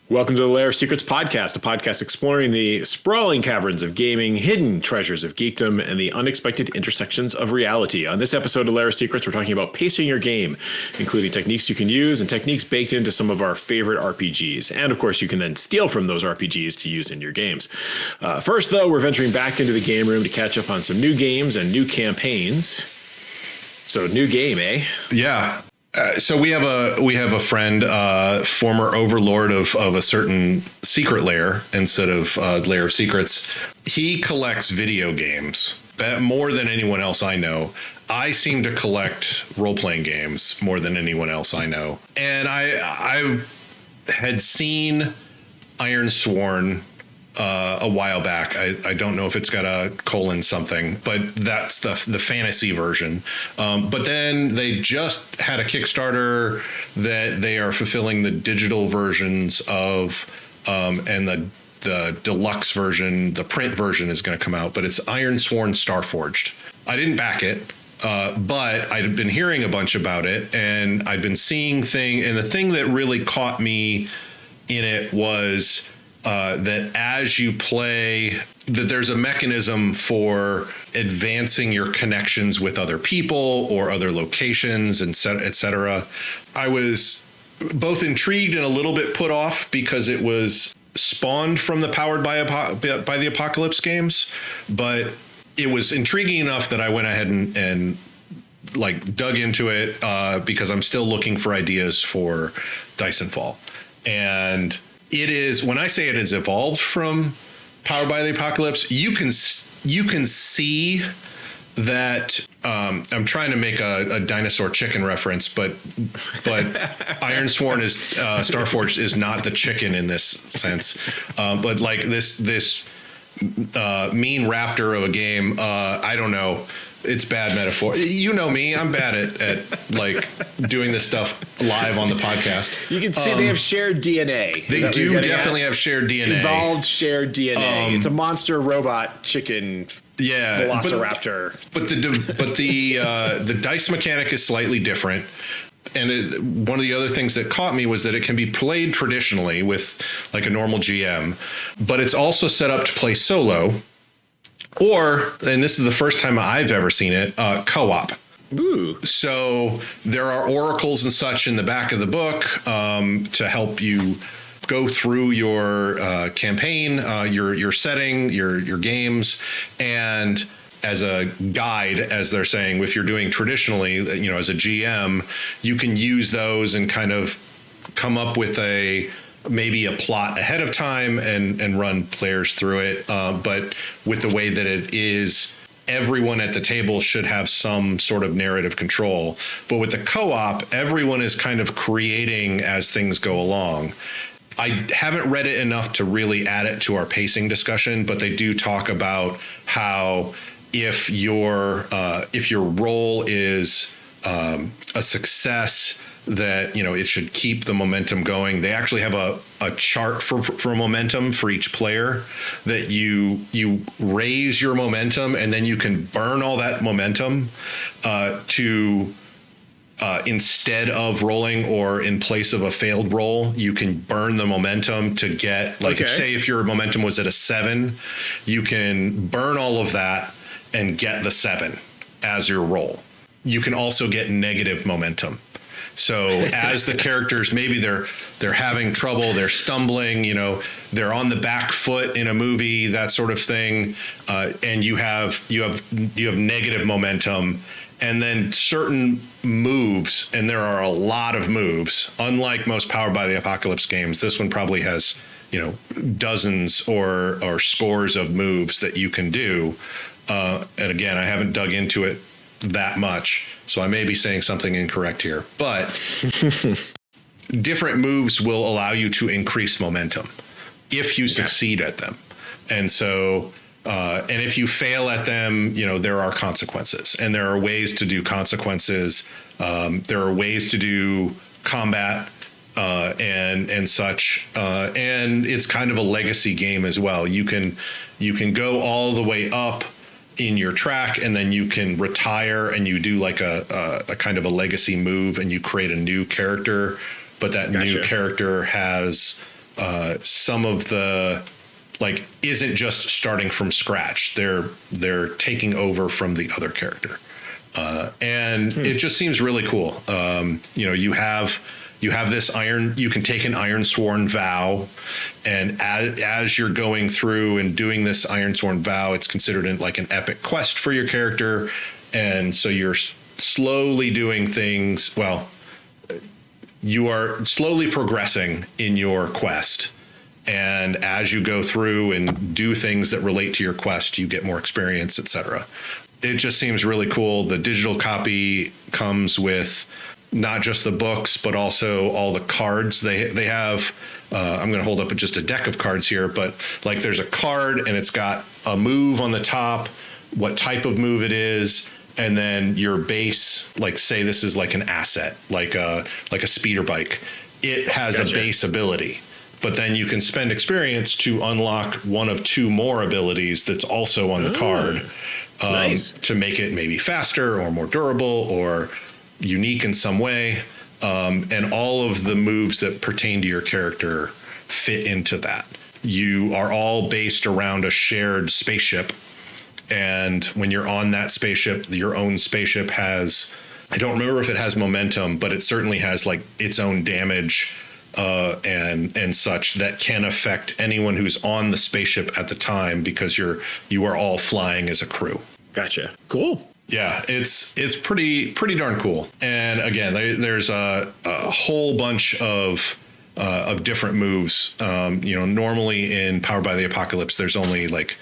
Welcome to the Lair of Secrets podcast, a podcast exploring the sprawling caverns of gaming, hidden treasures of geekdom, and the unexpected intersections of reality. On this episode of Lair of Secrets, we're talking about pacing your game, including techniques you can use and techniques baked into some of our favorite RPGs. And of course, you can then steal from those RPGs to use in your games. First, though, we're venturing back into the game room to catch up on some new games and new campaigns. So, new game, eh? Yeah. So we have a friend, former overlord of a certain secret lair instead of Lair of Secrets. He collects video games more than anyone else I know. I seem to collect role-playing games more than anyone else I know. And I had seen Ironsworn a while back. I don't know if it's got a colon something, but that's the fantasy version. But then they just had a Kickstarter that they are fulfilling the digital versions of, and the deluxe version, the print version is going to come out, but it's Ironsworn Starforged. I didn't back it. But I'd been hearing a bunch about it, and I'd been seeing and the thing that really caught me in it was that as you play, that there's a mechanism for advancing your connections with other people or other locations, and et cetera. I was both intrigued and a little bit put off because it was spawned from the Powered by the Apocalypse games, but it was intriguing enough that I went ahead and dug into it because I'm still looking for ideas for Dice and Fall. And it is, when I say it has evolved from Powered by the Apocalypse, you can see that. I'm trying to make a dinosaur chicken reference, but Ironsworn is Starforged is not the chicken in this sense. But like this mean raptor of a game. I don't know. It's bad metaphor. You know me. I'm bad at like doing this stuff live on the podcast. You can see they have shared DNA. They do definitely have shared DNA. Evolved shared DNA. It's a monster robot chicken. Yeah, velociraptor. But the dice mechanic is slightly different. And one of the other things that caught me was that it can be played traditionally with like a normal GM, but it's also set up to play solo. Or, and this is the first time I've ever seen it, co-op. Ooh. So there are oracles and such in the back of the book to help you go through your campaign, your setting, your games, and as a guide, as they're saying, if you're doing traditionally, as a GM, you can use those and kind of come up with maybe a plot ahead of time and run players through it. But with the way that it is, everyone at the table should have some sort of narrative control. But with the co-op, everyone is kind of creating as things go along. I haven't read it enough to really add it to our pacing discussion, but they do talk about how if your role is a success, that it should keep the momentum going. They actually have a chart for momentum for each player, that you raise your momentum and then you can burn all that momentum to instead of rolling, or in place of a failed roll, you can burn the momentum to get if your momentum was at a 7, you can burn all of that and get the 7 as your roll. You can also get negative momentum. So as the characters, maybe they're having trouble, they're stumbling, they're on the back foot in a movie, that sort of thing, and you have negative momentum, and then certain moves, and there are a lot of moves. Unlike most Powered by the Apocalypse games, this one probably has dozens or scores of moves that you can do. And again, I haven't dug into it that much, so I may be saying something incorrect here, but different moves will allow you to increase momentum if you succeed at them. And so and if you fail at them, there are consequences, and there are ways to do consequences. There are ways to do combat and such, and it's kind of a legacy game as well. You can go all the way up in your track, and then you can retire and you do like a kind of a legacy move, and you create a new character, but that new character has some of the isn't just starting from scratch. They're taking over from the other character, and it just seems really cool. You have this you can take an Ironsworn vow, and as you're going through and doing this Ironsworn vow, it's considered an epic quest for your character, and so you're slowly doing things. Well, you are slowly progressing in your quest. And as you go through and do things that relate to your quest, you get more experience, etc. It just seems really cool. The digital copy comes with not just the books, but also all the cards. They have, I'm going to hold up just a deck of cards here, but there's a card and it's got a move on the top, what type of move it is, and then your base, say this is an asset, like a speeder bike. It has a base ability. But then you can spend experience to unlock one of two more abilities that's also on the card, nice. To make it maybe faster or more durable or unique in some way. And all of the moves that pertain to your character fit into that. You are all based around a shared spaceship. And when you're on that spaceship, your own spaceship has, I don't remember if it has momentum, but it certainly has its own damage and such that can affect anyone who's on the spaceship at the time, because you are all flying as a crew. Gotcha. Cool. Yeah, it's pretty darn cool. And again, there's a whole bunch of different moves. Normally in Powered by the Apocalypse, there's only like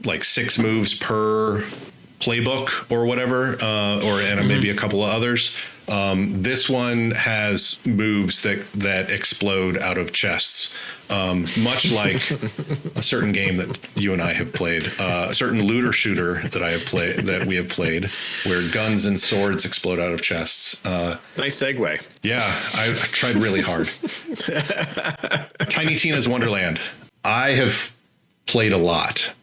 6 moves per playbook or whatever, and maybe a couple of others. This one has moves that explode out of chests, much like a certain game that you and I have played, a certain looter shooter that we have played, where guns and swords explode out of chests. Nice segue. Yeah, I tried really hard. Tiny Tina's Wonderland. I have played a lot,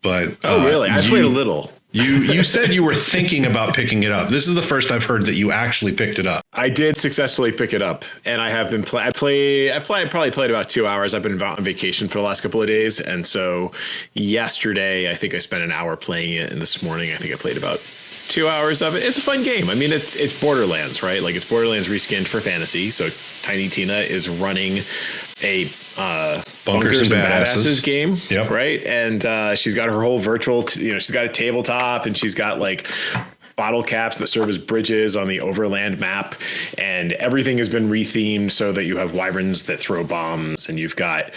but really? I played a little. You said you were thinking about picking it up. This is the first I've heard that you actually picked it up. I did successfully pick it up, and I have been I probably played about 2 hours. I've been on vacation for the last couple of days, and so yesterday I think I spent an hour playing it, and this morning I think I played about 2 hours of it. It's a fun game. I mean, it's Borderlands, right? It's Borderlands reskinned for fantasy. So Tiny Tina is running a Bunkers and Badasses game, yep. Right? And she's got her whole virtual, she's got a tabletop, and she's got bottle caps that serve as bridges on the overland map, and everything has been rethemed so that you have wyverns that throw bombs, and you've got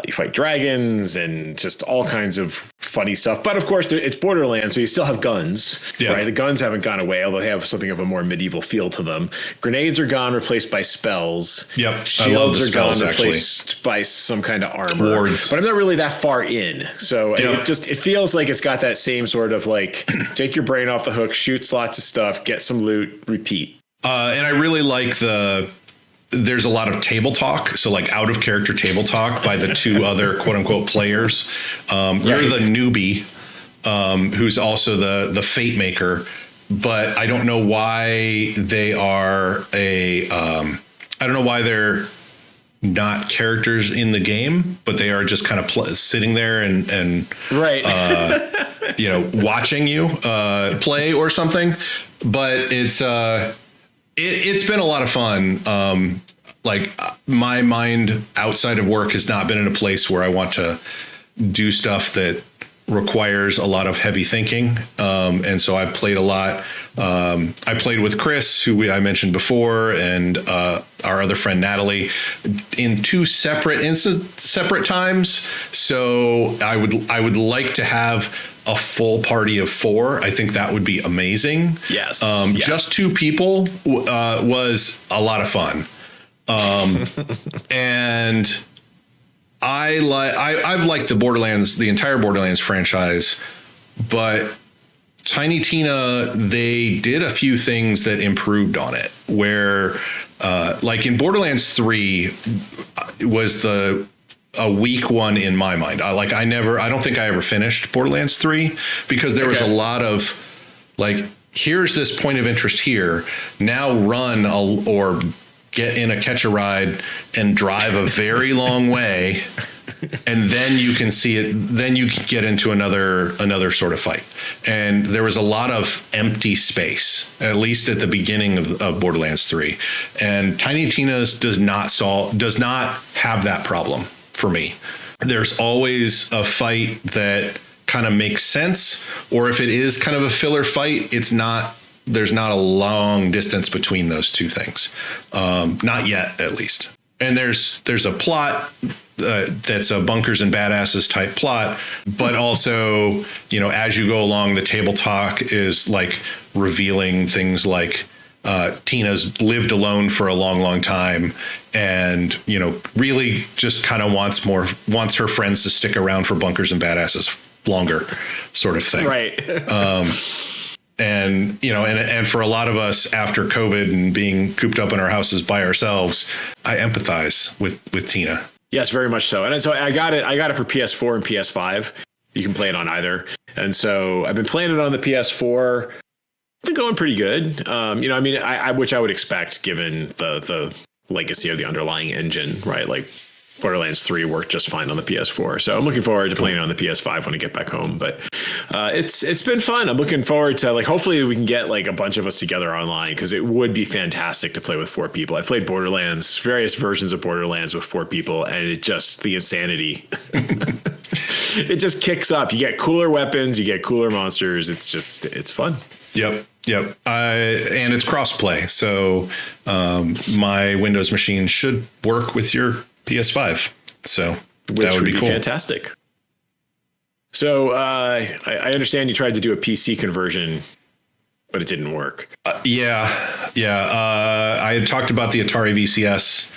you fight dragons and just all kinds of funny stuff. But of course, it's Borderlands, so you still have guns, right? The guns haven't gone away, although they have something of a more medieval feel to them. Grenades are gone, replaced by spells. Yep, shields are gone, replaced by some kind of armor. Wards. But I'm not really that far in, so it feels like it's got that same sort of take your brain off the hook, shoots lots of stuff, get some loot, repeat. And I really like there's a lot of table talk. So out of character table talk by the two other quote unquote players. You're the newbie, who's also the fate maker, but I don't know why they are I don't know why they're not characters in the game, but they are just kind of sitting there and right. Watching you play or something. But it's been a lot of fun. My mind outside of work has not been in a place where I want to do stuff that requires a lot of heavy thinking. And so I've played a lot. I played with Chris, who I mentioned before, and our other friend Natalie, in 2 separate times. So I would like to have a full party of 4. I think that would be amazing. Yes. Yes. Just 2 people was a lot of fun. And I've liked the entire Borderlands franchise, but Tiny Tina, they did a few things that improved on it, where in Borderlands 3 was a weak one in my mind. I don't think I ever finished Borderlands 3, because there was a lot of here's this point of interest here, now run or get in a catch a ride and drive a very long way, and then you can see it. Then you can get into another sort of fight. And there was a lot of empty space, at least at the beginning of Borderlands 3. And Tiny Tina's does not have that problem for me. There's always a fight that kind of makes sense, or if it is kind of a filler fight, there's not a long distance between those two things. Not yet, at least. And there's a plot that's a bunkers and badasses type plot, but also, as you go along, the table talk is like revealing things like Tina's lived alone for a long, long time, and really just kind of wants her friends to stick around for bunkers and badasses longer, sort of thing. Right. And and for a lot of us after COVID and being cooped up in our houses by ourselves, I empathize with Tina. Yes, very much so. And so I got it for PS4 and PS5. You can play it on either. And so I've been playing it on the PS4. It's been going pretty good. Which I would expect given the legacy of the underlying engine, right? Like Borderlands 3 worked just fine on the PS4. So I'm looking forward to playing it on the PS5 when I get back home. But it's been fun. I'm looking forward to hopefully we can get a bunch of us together online, because it would be fantastic to play with 4 people. I've played Borderlands, various versions of Borderlands with 4 people, and the insanity. It just kicks up. You get cooler weapons, you get cooler monsters. It's fun. Yep. And it's crossplay. So my Windows machine should work with your PS5. So that would be cool. Fantastic. So I understand you tried to do a PC conversion, but it didn't work. Yeah. I had talked about the Atari VCS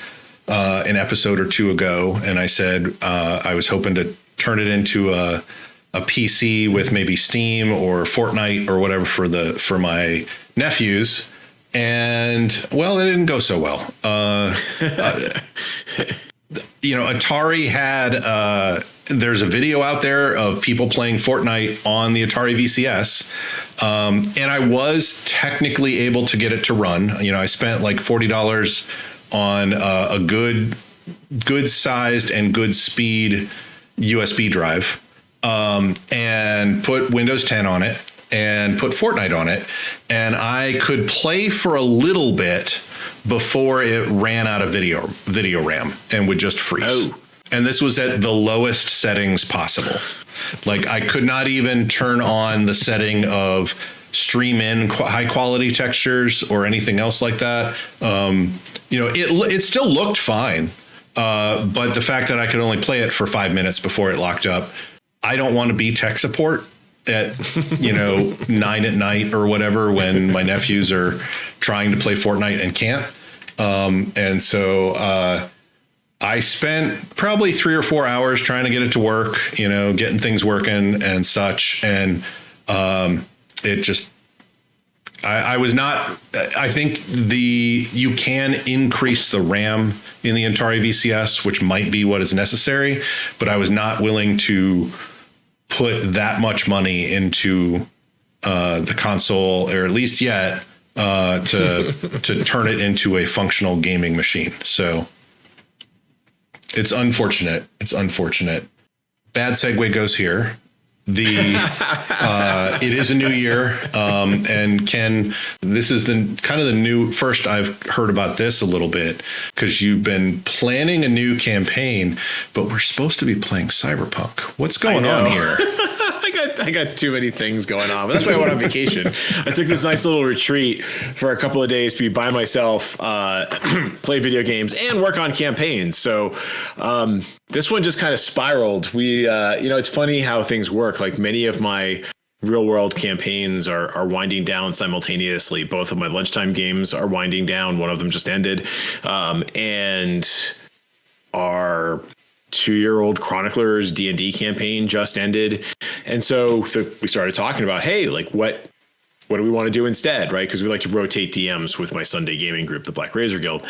an episode or two ago, and I said I was hoping to turn it into a PC with maybe Steam or Fortnite or whatever for my nephews. And well, it didn't go so well. Atari had there's a video out there of people playing Fortnite on the Atari VCS. And I was technically able to get it to run. I spent like $40 on a good sized and good speed USB drive, and put Windows 10 on it and put Fortnite on it. And I could play for a little bit before it ran out of video RAM and would just freeze. Oh. And this was at the lowest settings possible. Like I could not even turn on the setting of stream in high quality textures or anything else like that. It still looked fine. But the fact that I could only play it for 5 minutes before it locked up, I don't want to be tech support at 9 at night or whatever when my nephews are trying to play Fortnite and can't. And so I spent probably 3 or 4 hours trying to get it to work, getting things working and such. And it just, I was not, I think you can increase the RAM in the Atari VCS, which might be what is necessary, but I was not willing to put that much money into the console, or at least yet, to turn it into a functional gaming machine. So it's unfortunate. Bad segue goes here. It is a new year, and Ken, this is the new first I've heard about this a little bit, because you've been planning a new campaign, but we're supposed to be playing Cyberpunk. What's going on here? I got too many things going on, but that's why I went on vacation. I took this nice little retreat for a couple of days to be by myself, play video games and work on campaigns. So this one just kind of spiraled. It's funny how things work. Like many of my real world campaigns are winding down simultaneously. Both of my lunchtime games are winding down. One of them just ended. And our 2-year-old Chroniclers D&D campaign just ended. And so we started talking about, hey, like what do we want to do instead? Right. Because we like to rotate DMs with my Sunday gaming group, the Black Razor Guild.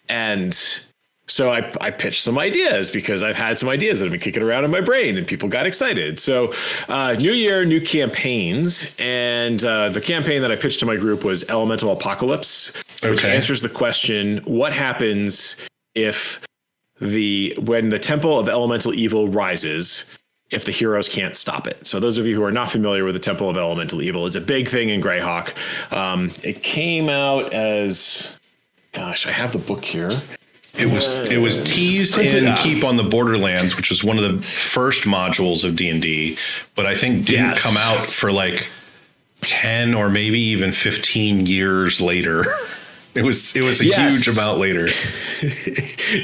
And so I pitched some ideas, because I've had some ideas that have been kicking around in my brain and people got excited. So new year, new campaigns. And the campaign that I pitched to my group was Elemental Apocalypse. which answers the question, what happens when the Temple of Elemental Evil rises, if the heroes can't stop it? So those of you who are not familiar with the Temple of Elemental Evil, it's a big thing in Greyhawk. It came out as, gosh, I have the book here. It was teased in Keep on the Borderlands, which was one of the first modules of D&D, but I think didn't come out for like 10 or maybe even 15 years later. It was a huge amount later.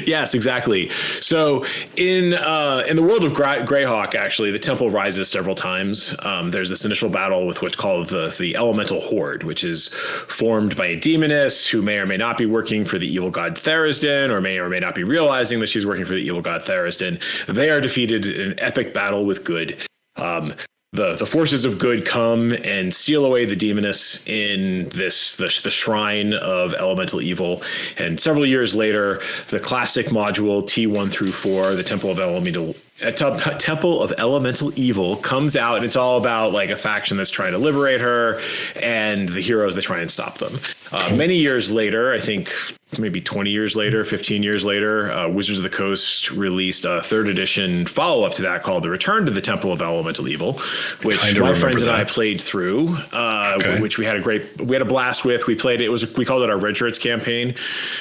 Yes, exactly. So in the world of Greyhawk, actually, the temple rises several times. There's this initial battle with what's called the Elemental Horde, which is formed by a demoness who may or may not be working for the evil god Therisden, or may not be realizing that she's working for the evil god Therisden. They are defeated in an epic battle with good. The forces of good come and seal away the demoness in the shrine of elemental evil. And several years later, the classic module T1 through 4, the Temple of Elemental Evil, comes out, and it's all about like a faction that's trying to liberate her and the heroes that try and stop them. Many years later, I think maybe 20 years later, 15 years later, Wizards of the Coast released a 3rd edition follow-up to that called The Return to the Temple of Elemental Evil, which my friends and I played through, which we had a blast with. We played it. We called it our Red Shirts campaign.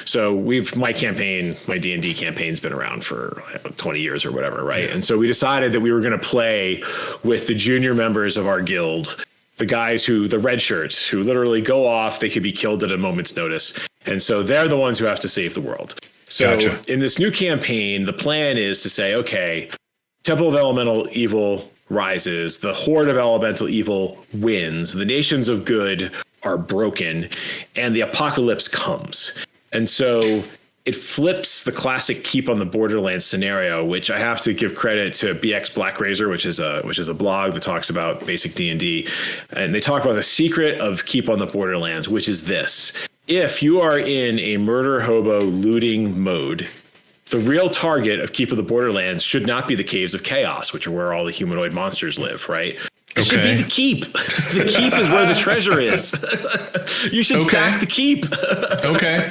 So my D&D campaign's been around for 20 years or whatever, right? Yeah. And so we decided that we were going to play with the junior members of our guild, the guys the red shirts, who literally go off, they could be killed at a moment's notice. And so they're the ones who have to save the world. So in this new campaign, the plan is to say, okay, Temple of Elemental Evil rises, the Horde of Elemental Evil wins, the nations of good are broken, and the apocalypse comes. And so it flips the classic Keep on the Borderlands scenario, which I have to give credit to BX Black Razor, which is a blog that talks about basic D&D. And they talk about the secret of Keep on the Borderlands, which is this. If you are in a murder hobo looting mode, the real target of Keep of the Borderlands should not be the Caves of Chaos, which are where all the humanoid monsters live, right? It should be the keep. The keep is where the treasure is. You should sack the keep. Okay.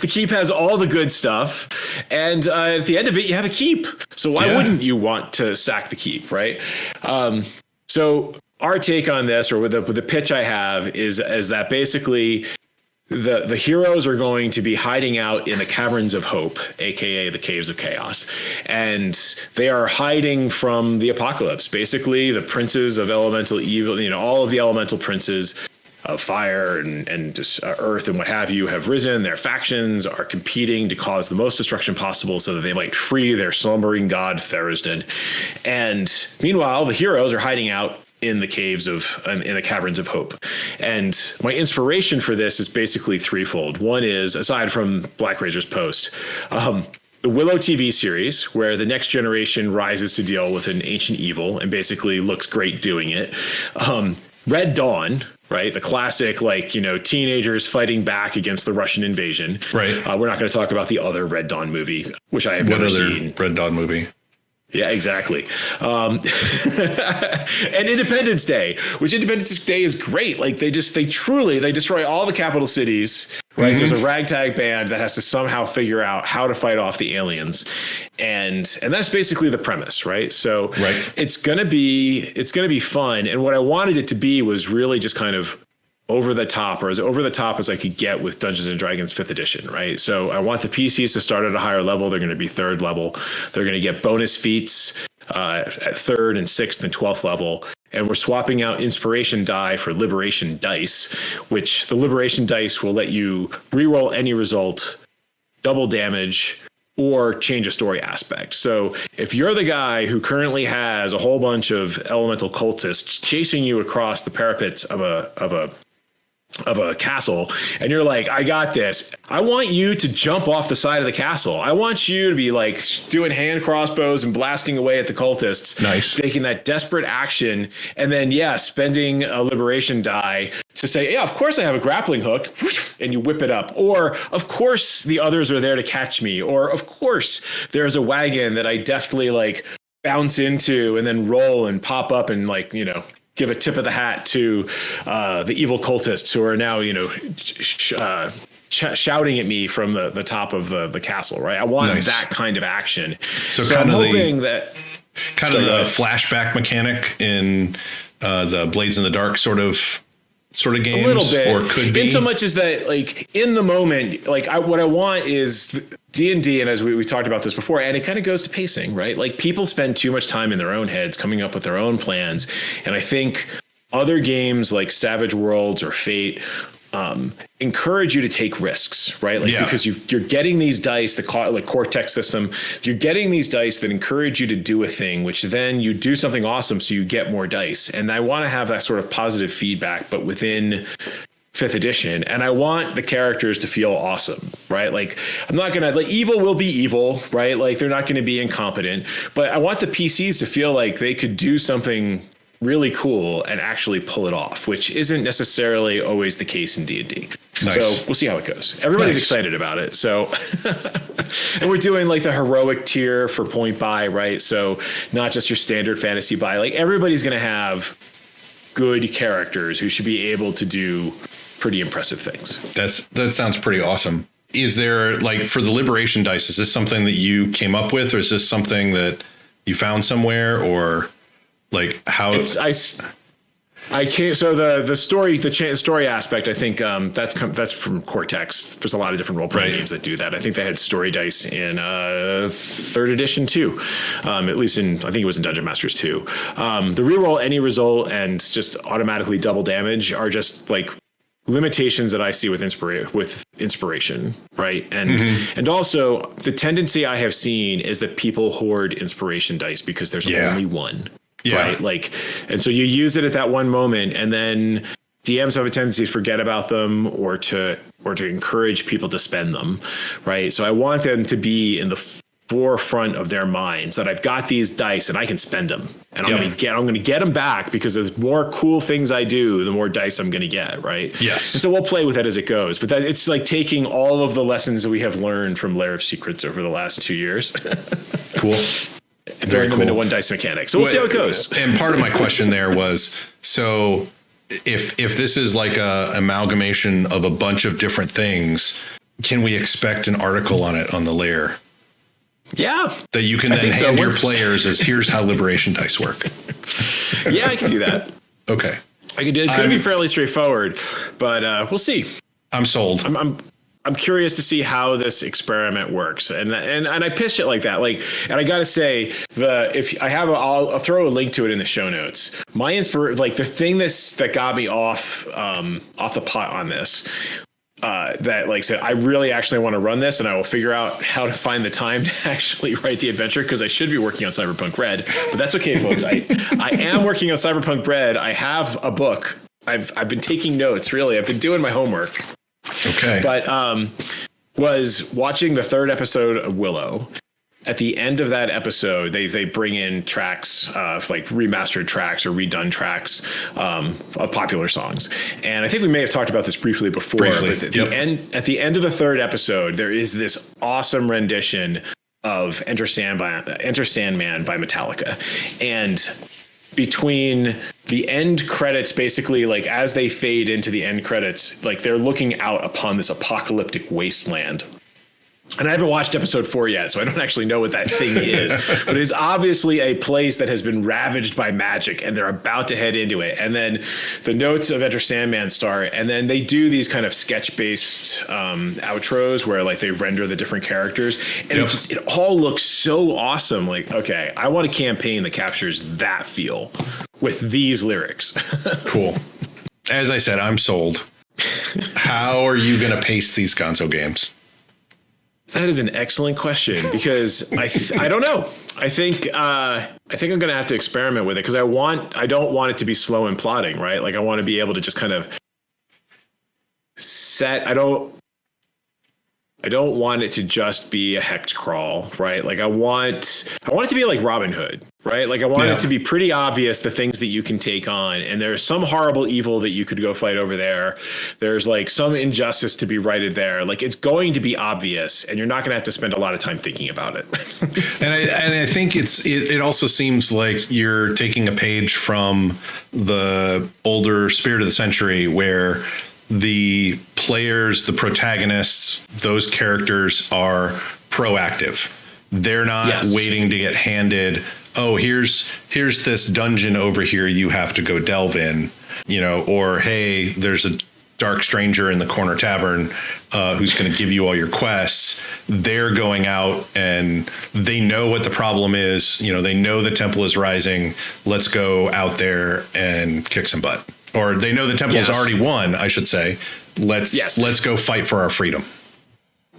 The keep has all the good stuff. And at the end of it, you have a keep. So why wouldn't you want to sack the keep, right? So our take on this, or with the pitch I have, is that basically the heroes are going to be hiding out in the Caverns of Hope, aka the Caves of Chaos, and they are hiding from the apocalypse. Basically, the princes of elemental evil, all of the elemental princes of fire and just earth and what have you, have risen. Their factions are competing to cause the most destruction possible so that they might free their slumbering god Therisden. And meanwhile, the heroes are hiding out in the Caverns of Hope. And my inspiration for this is basically threefold. One is, aside from Black Razor's post, the Willow TV series, where the next generation rises to deal with an ancient evil and basically looks great doing it. Red Dawn, right? The classic, teenagers fighting back against the Russian invasion. Right. We're not going to talk about the other Red Dawn movie, which I have never seen. Red Dawn movie? Yeah, exactly. And Independence Day, which Independence Day is great. Like they destroy all the capital cities, right? Mm-hmm. There's a ragtag band that has to somehow figure out how to fight off the aliens. And that's basically the premise, right? So it's going to be fun. And what I wanted it to be was really just kind of over the top, or as over the top as I could get with Dungeons and Dragons 5th edition, right? So I want the PCs to start at a higher level. They're going to be 3rd level. They're going to get bonus feats at 3rd and 6th and 12th level. And we're swapping out inspiration die for liberation dice, which the liberation dice will let you reroll any result, double damage, or change a story aspect. So if you're the guy who currently has a whole bunch of elemental cultists chasing you across the parapets of a castle, and you're like, I got this, I want you to jump off the side of the castle. I want you to be like doing hand crossbows and blasting away at the cultists. Nice. Taking that desperate action, and then spending a liberation die to say, yeah, of course I have a grappling hook, and you whip it up. Or of course the others are there to catch me. Or of course there's a wagon that I deftly bounce into and then roll and pop up and give a tip of the hat to the evil cultists who are now, shouting at me from the top of the castle, right? I want that kind of action. So I'm hoping that the flashback mechanic in the Blades in the Dark sort of games, a little bit, or could be. In so much as that, like in the moment, like what I want is D&D, and as we talked about this before, and it kind of goes to pacing, right? Like people spend too much time in their own heads coming up with their own plans, and I think other games like Savage Worlds or Fate encourage you to take risks, right? Like because you're getting these dice, the Cortex system, you're getting these dice that encourage you to do a thing, which then you do something awesome, so you get more dice. And I want to have that sort of positive feedback, but within 5th edition, and I want the characters to feel awesome, right? Like I'm not gonna like evil will be evil, right? Like they're not going to be incompetent, but I want the PCs to feel like they could do something really cool and actually pull it off, which isn't necessarily always the case in D&D. Nice. So we'll see how it goes. Everybody's excited about it. So, and we're doing like the heroic tier for point buy, right? So not just your standard fantasy buy, like everybody's going to have good characters who should be able to do pretty impressive things. That sounds pretty awesome. Is there, like, for the Liberation dice, is this something that you came up with, or is this something that you found somewhere, or like how I can't. So the story aspect, I think that's from Cortex. There's a lot of different role playing games that do that. I think they had story dice in 3rd edition too. At least I think it was in Dungeon Masters 2. The reroll any result and just automatically double damage are just like limitations that I see with inspiration, right? And also the tendency I have seen is that people hoard inspiration dice because there's only one. Right. Like, and so you use it at that one moment, and then DMs have a tendency to forget about them or to encourage people to spend them. Right. So I want them to be in the forefront of their minds that I've got these dice and I can spend them, and I'm going to get them back, because the more cool things I do, the more dice I'm going to get. Right. Yes. And so we'll play with it as it goes, but that it's like taking all of the lessons that we have learned from Lair of Secrets over the last 2 years. Cool. And turn them into one dice mechanic. So we'll see how it goes. And part of my question there was, so if this is like a amalgamation of a bunch of different things, can we expect an article on it on the Lair? Yeah. That you can then hand your players as, here's how Liberation dice work. Yeah, I can do that. Okay. I can do. It's going to be fairly straightforward, but we'll see. I'm sold. I'm curious to see how this experiment works, and I pitched it like that. Like, and I got to say, I'll throw a link to it in the show notes. My the thing that got me off the pot on this, that like said, I really actually want to run this, and I will figure out how to find the time to actually write the adventure, because I should be working on Cyberpunk Red, but that's okay, folks. I am working on Cyberpunk Red. I have a book. I've been taking notes. Really, I've been doing my homework. Okay. But was watching the 3rd episode of Willow. At the end of that episode, they bring in tracks, like remastered tracks or redone tracks of popular songs. And I think we may have talked about this briefly before. But at the end of the 3rd episode, there is this awesome rendition of Enter Sandman by Metallica. And between the end credits, basically, like as they fade into the end credits, like they're looking out upon this apocalyptic wasteland. And I haven't watched episode 4 yet, so I don't actually know what that thing is. But it is obviously a place that has been ravaged by magic, and they're about to head into it. And then the notes of Enter Sandman start, and then they do these kind of sketch-based outros where like they render the different characters, and it all looks so awesome. Like, okay, I want a campaign that captures that feel with these lyrics. Cool. As I said, I'm sold. How are you going to pace these Gonzo games? That is an excellent question, because I don't know. I think I'm going to have to experiment with it, because I don't want it to be slow and plodding, right? Like I want to be able to just kind of set. I don't want it to just be a hex crawl, right? Like I want it to be like Robin Hood, right? Like I want it to be pretty obvious the things that you can take on, and there's some horrible evil that you could go fight over there. There's like some injustice to be righted there. Like it's going to be obvious, and you're not going to have to spend a lot of time thinking about it. and I think it also seems like you're taking a page from the older Spirit of the Century, where the players, the protagonists, those characters are proactive. They're not waiting to get handed, oh, here's this dungeon over here you have to go delve in, or hey, there's a dark stranger in the corner tavern who's going to give you all your quests. They're going out and they know what the problem is. They know the temple is rising. Let's go out there and kick some butt. Or they know the temple's already won, I should say. Let's go fight for our freedom.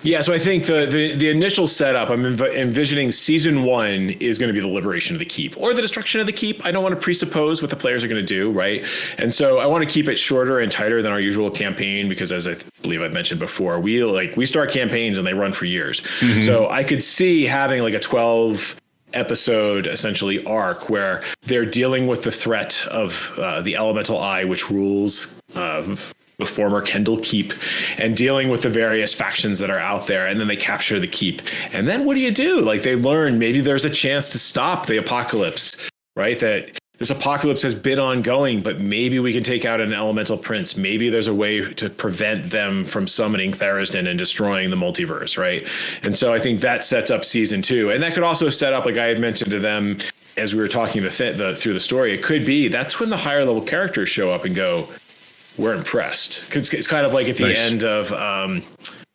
Yeah, so I think the initial setup, I'm envisioning season 1 is going to be the liberation of the keep or the destruction of the keep. I don't want to presuppose what the players are going to do, right? And so I want to keep it shorter and tighter than our usual campaign because, as I believe I've mentioned before, we start campaigns and they run for years. Mm-hmm. So I could see having like a 12 episode essentially arc where they're dealing with the threat of the elemental eye, which rules the former Kendall Keep, and dealing with the various factions that are out there, and then they capture the keep. And then what do you do? Like, they learn maybe there's a chance to stop the apocalypse, right? That this apocalypse has been ongoing, but maybe we can take out an elemental prince. Maybe there's a way to prevent them from summoning Therisden and destroying the multiverse, right? And so I think that sets up season 2. And that could also set up, like I had mentioned to them as we were talking through the story, it could be that's when the higher level characters show up and go, we're impressed. Because it's kind of like at the end of,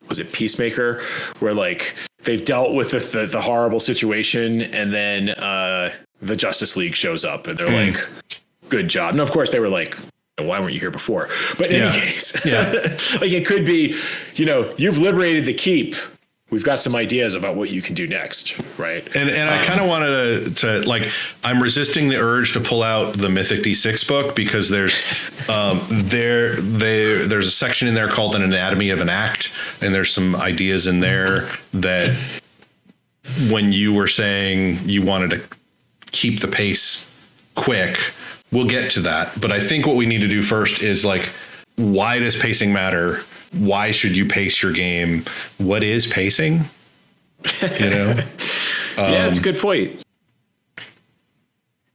was it Peacemaker, where like they've dealt with the horrible situation, and then the Justice League shows up, and they're like, "Good job." And of course, they were like, "Why weren't you here before?" But in any case, like it could be, you've liberated the keep. We've got some ideas about what you can do next, right? And I kind of wanted to like, I'm resisting the urge to pull out the Mythic D6 book because there's there's a section in there called an anatomy of an act, and there's some ideas in there that when you were saying you wanted to keep the pace quick, we'll get to that. But I think what we need to do first is like, why does pacing matter? Why should you pace your game? What is pacing? Yeah, it's a good point.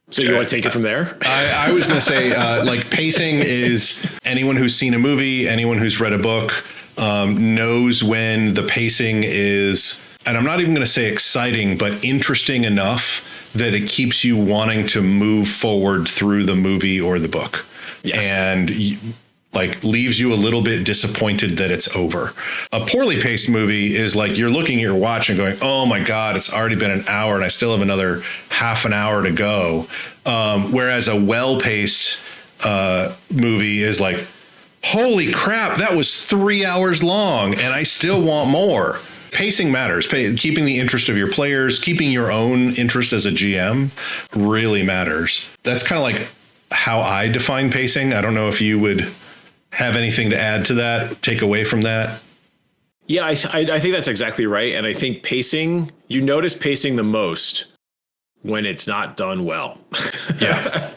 So you want to take it from there? I was going to say, like, pacing is anyone who's seen a movie, anyone who's read a book, knows when the pacing is, and I'm not even going to say exciting, but interesting enough that it keeps you wanting to move forward through the movie or the book. Yes. And like leaves you a little bit disappointed that it's over. A poorly paced movie is like you're looking at your watch and going, oh my God, it's already been an hour and I still have another half an hour to go. Whereas a well-paced movie is like, holy crap, that was 3 hours long and I still want more. Pacing matters. Keeping the interest of your players, keeping your own interest as a GM really matters. That's kind of like how I define pacing. I don't know if you would have anything to add to that, take away from that? Yeah, I think that's exactly right. And I think pacing, you notice pacing the most when it's not done well. Yeah.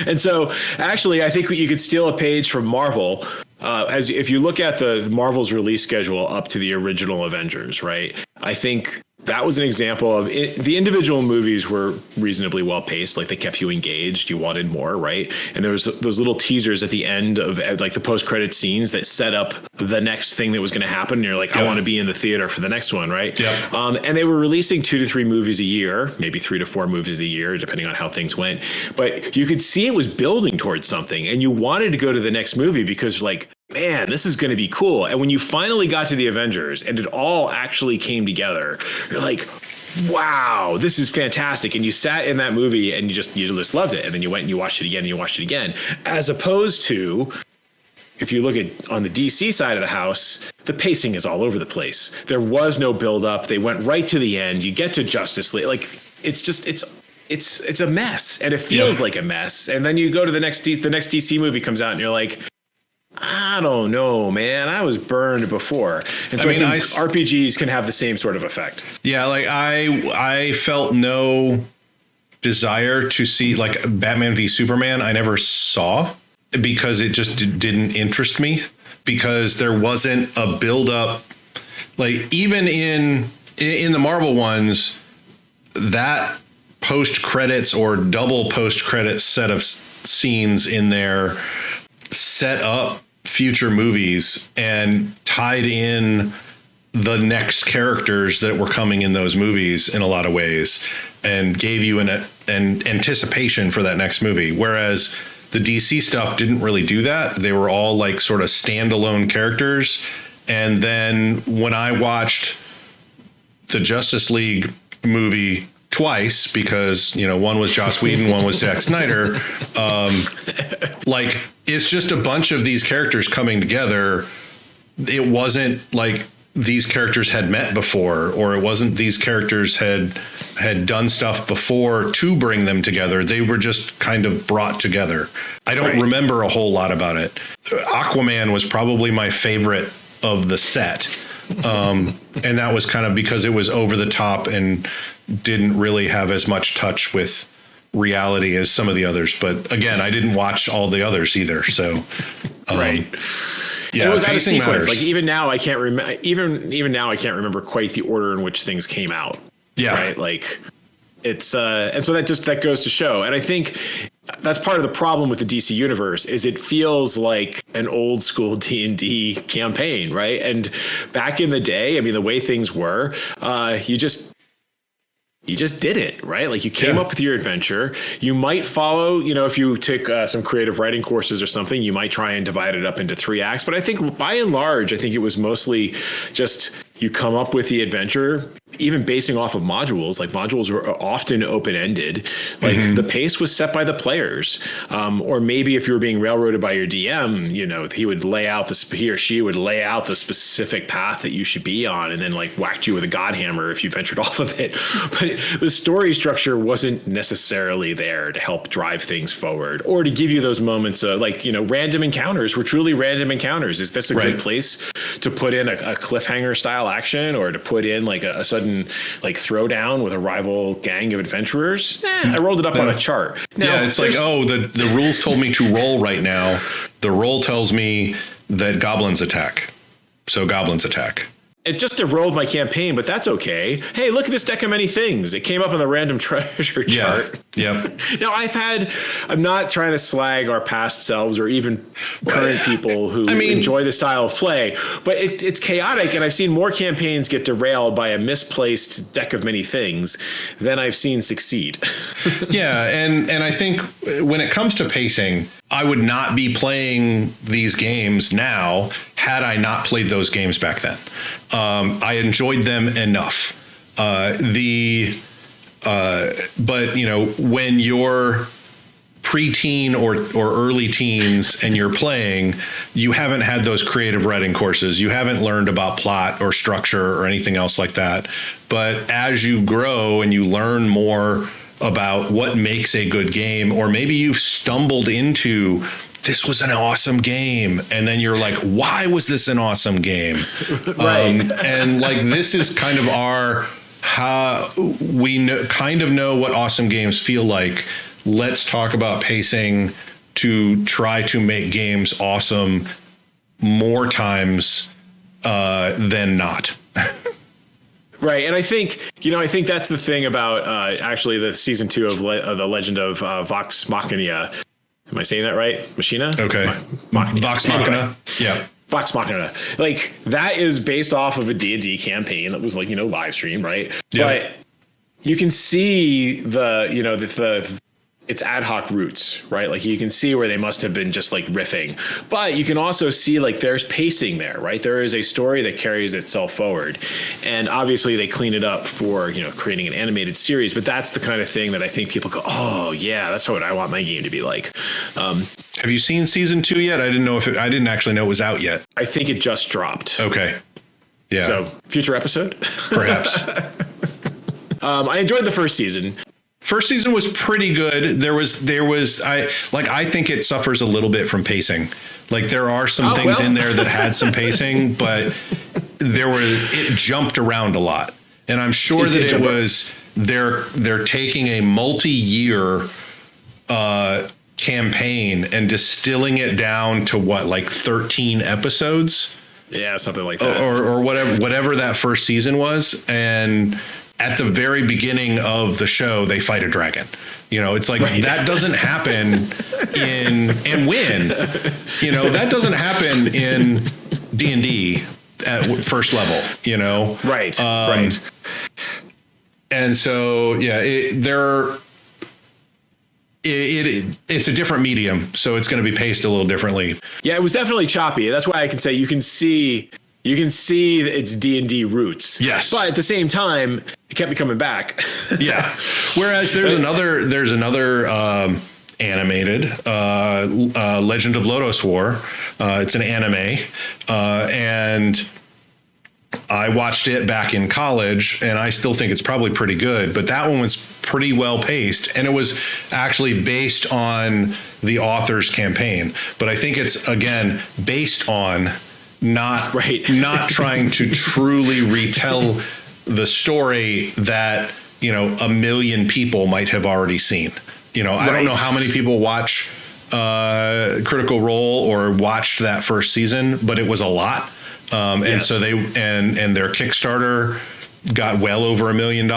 And so actually, I think you could steal a page from Marvel. As if you look at the Marvel's release schedule up to the original Avengers, right? I think that was an example of it. The individual movies were reasonably well paced. Like they kept you engaged. You wanted more, right? And there was those little teasers at the end of like the post-credit scenes that set up the next thing that was going to happen. And you're like, I want to be in the theater for the next one, right? Yeah. And they were releasing 2 to 3 movies a year, maybe 3 to 4 movies a year, depending on how things went. But you could see it was building towards something, and you wanted to go to the next movie because, like, man, this is going to be cool. And when you finally got to the Avengers and it all actually came together, you're like, wow, this is fantastic. And you sat in that movie and you just loved it. And then you went and you watched it again and you watched it again. As opposed to, if you look at on the DC side of the house, the pacing is all over the place. There was no build up. They went right to the end. You get to Justice League. Like it's a mess, and it feels like a mess. And then you go to the next DC movie comes out and you're like, I don't know, man. I was burned before. And so I think RPGs can have the same sort of effect. Yeah, like I felt no desire to see like Batman v Superman. I never saw because it just didn't interest me, because there wasn't a build up. Like even in the Marvel ones, that post credits or double post credits set of scenes in there set up future movies and tied in the next characters that were coming in those movies in a lot of ways, and gave you an anticipation for that next movie. Whereas the DC stuff didn't really do that. They were all like sort of standalone characters. And then when I watched the Justice League movie twice, because, you know, one was Joss Whedon, one was Zack Snyder, like, it's just a bunch of these characters coming together. It wasn't like these characters had met before, or it wasn't these characters had done stuff before to bring them together. They were just kind of brought together. I don't remember a whole lot about it. Aquaman was probably my favorite of the set. And that was kind of because it was over the top and didn't really have as much touch with reality as some of the others. But again, I didn't watch all the others either. So, right. Yeah, it was out of sequence. Matters. Like even now, I can't remember. Even now, I can't remember quite the order in which things came out. Yeah, right. Like it's and so that goes to show. And I think that's part of the problem with the DC universe is it feels like an old school D&D campaign, right? And back in the day, I mean, the way things were, you just did it, right? Like you came up with your adventure. You might follow, you know, if you took some creative writing courses or something, you might try and divide it up into 3 acts. But I think by and large, I think it was mostly just you come up with the adventure, even basing off of modules. Like modules were often open-ended. Like the pace was set by the players. Or maybe if you were being railroaded by your DM, you know, he or she would lay out the specific path that you should be on and then like whacked you with a god hammer if you ventured off of it. But the story structure wasn't necessarily there to help drive things forward or to give you those moments of like, you know, random encounters were truly random encounters. Is this a good place to put in a cliffhanger style action or to put in like a sudden like throwdown with a rival gang of adventurers? I rolled it up on a chart. Now, it's like, oh, the rules told me to roll right now. The roll tells me that goblins attack. So goblins attack. It just enrolled my campaign, but that's okay. Hey, look at this deck of many things. It came up on the random treasure chart. Yeah. Now I'm not trying to slag our past selves or even current people who enjoy the style of play, but it's chaotic. And I've seen more campaigns get derailed by a misplaced deck of many things than I've seen succeed. Yeah. And I think when it comes to pacing, I would not be playing these games now had I not played those games back then. I enjoyed them enough. But you know, when you're preteen or early teens and you're playing, you haven't had those creative writing courses. You haven't learned about plot or structure or anything else like that. But as you grow and you learn more about what makes a good game, or maybe you've stumbled into this was an awesome game, and then you're like, why was this an awesome game? And like this is kind of how we kind of know what awesome games feel like. Let's talk about pacing to try to make games awesome more times than not. Right. And I think that's the thing about actually the season 2 of The Legend of Vox Machina. Am I saying that right? Machina? Okay. Vox Machina. Anyway. Yeah. Vox Machina. Like that is based off of a D&D campaign that was like, you know, live stream, right? Yeah. But you can see the it's ad hoc roots, right? Like you can see where they must have been just like riffing, but you can also see like there's pacing there, right? There is a story that carries itself forward, and obviously they clean it up for, you know, creating an animated series. But that's the kind of thing that I think people go, oh yeah, that's what I want my game to be like. Have you seen season 2 yet? I didn't actually know it was out yet. I think it just dropped. Okay. Yeah. So future episode, perhaps. I enjoyed the first season. First season was pretty good. I think it suffers a little bit from pacing. Like there are some things in there that had some pacing, but it jumped around a lot. And I'm sure that it was they're taking a multi-year campaign and distilling it down to like 13 episodes. Yeah, something like that. Or whatever that first season was. And at the very beginning of the show, they fight a dragon. It's like that doesn't happen and win. That doesn't happen in D&D at first level, Right. Right. And so, it's a different medium, so it's going to be paced a little differently. Yeah, it was definitely choppy. That's why I can say you can see its D&D roots. Yes. But at the same time, it kept me coming back. Yeah. Whereas there's another animated Legend of Lodoss War. It's an anime, and I watched it back in college, and I still think it's probably pretty good, but that one was pretty well paced, and it was actually based on the author's campaign. But I think it's, again, based on not trying to truly retell the story that, a million people might have already seen. I don't know how many people watch Critical Role or watched that first season, but it was a lot. And so their Kickstarter got well over $1 million.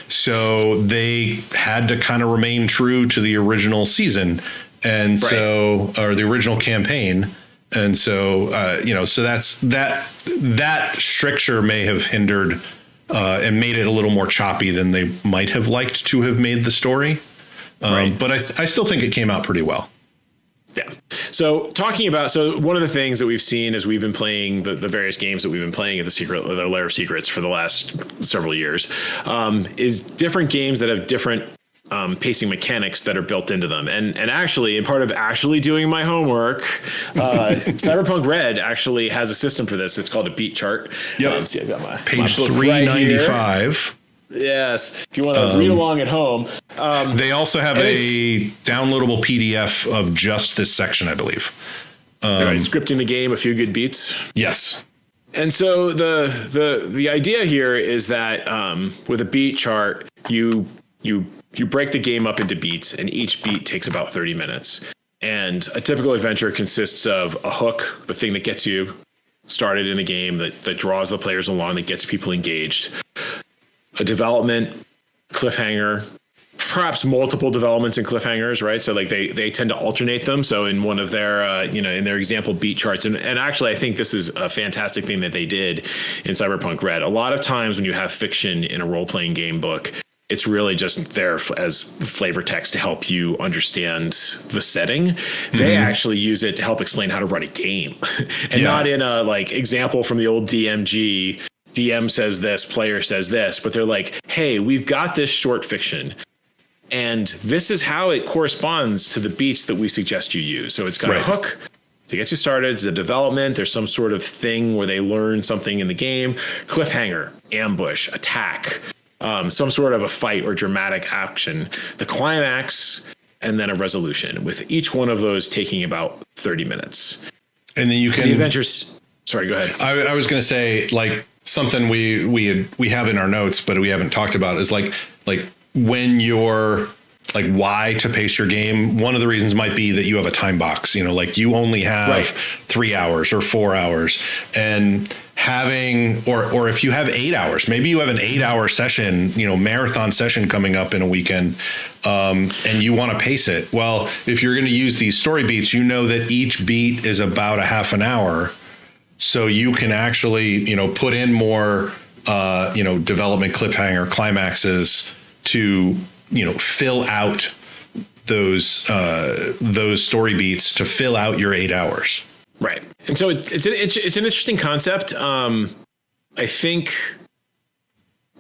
So they had to kind of remain true to the original season. And or the original campaign. And so, so that stricture may have hindered and made it a little more choppy than they might have liked to have made the story. But I still think it came out pretty well. Yeah. So one of the things that we've seen as we've been playing the various games that we've been playing at the Lair of Secrets for the last several years, is different games that have different pacing mechanics that are built into them. And actually, in part of actually doing my homework, Cyberpunk Red actually has a system for this. It's called a beat chart. Yep. See, I've got my page 395. Yes. If you want to read along at home. They also have a downloadable PDF of just this section, I believe. Scripting the game, a few good beats. Yes. And so the idea here is that with a beat chart, you break the game up into beats, and each beat takes about 30 minutes. And a typical adventure consists of a hook, the thing that gets you started in the game, that draws the players along, that gets people engaged. A development, cliffhanger, perhaps multiple developments and cliffhangers, right? So like they tend to alternate them. So in one of their, in their example beat charts, and actually I think this is a fantastic thing that they did in Cyberpunk Red. A lot of times when you have fiction in a role-playing game book, it's really just there as flavor text to help you understand the setting. They actually use it to help explain how to run a game, and not in a example from the old DMG. DM says this, player says this, but they're like, hey, we've got this short fiction, and this is how it corresponds to the beats that we suggest you use. So it's got a hook to get you started. It's a development. There's some sort of thing where they learn something in the game. Cliffhanger, ambush, attack, some sort of a fight or dramatic action, the climax, and then a resolution, with each one of those taking about 30 minutes. And then the adventures. Sorry, go ahead. I was going to say, something we have in our notes, but we haven't talked about is like when you're why to pace your game. One of the reasons might be that you have a time box, you only have 3 hours or 4 hours, and having, or if you have 8 hours, maybe you have an 8 hour session, marathon session coming up in a weekend, and you want to pace it. Well, if you're going to use these story beats, that each beat is about a half an hour. So you can actually, put in more, development, cliffhanger, climaxes to, fill out those story beats to fill out your 8 hours. Right. And so it's an interesting concept. I think,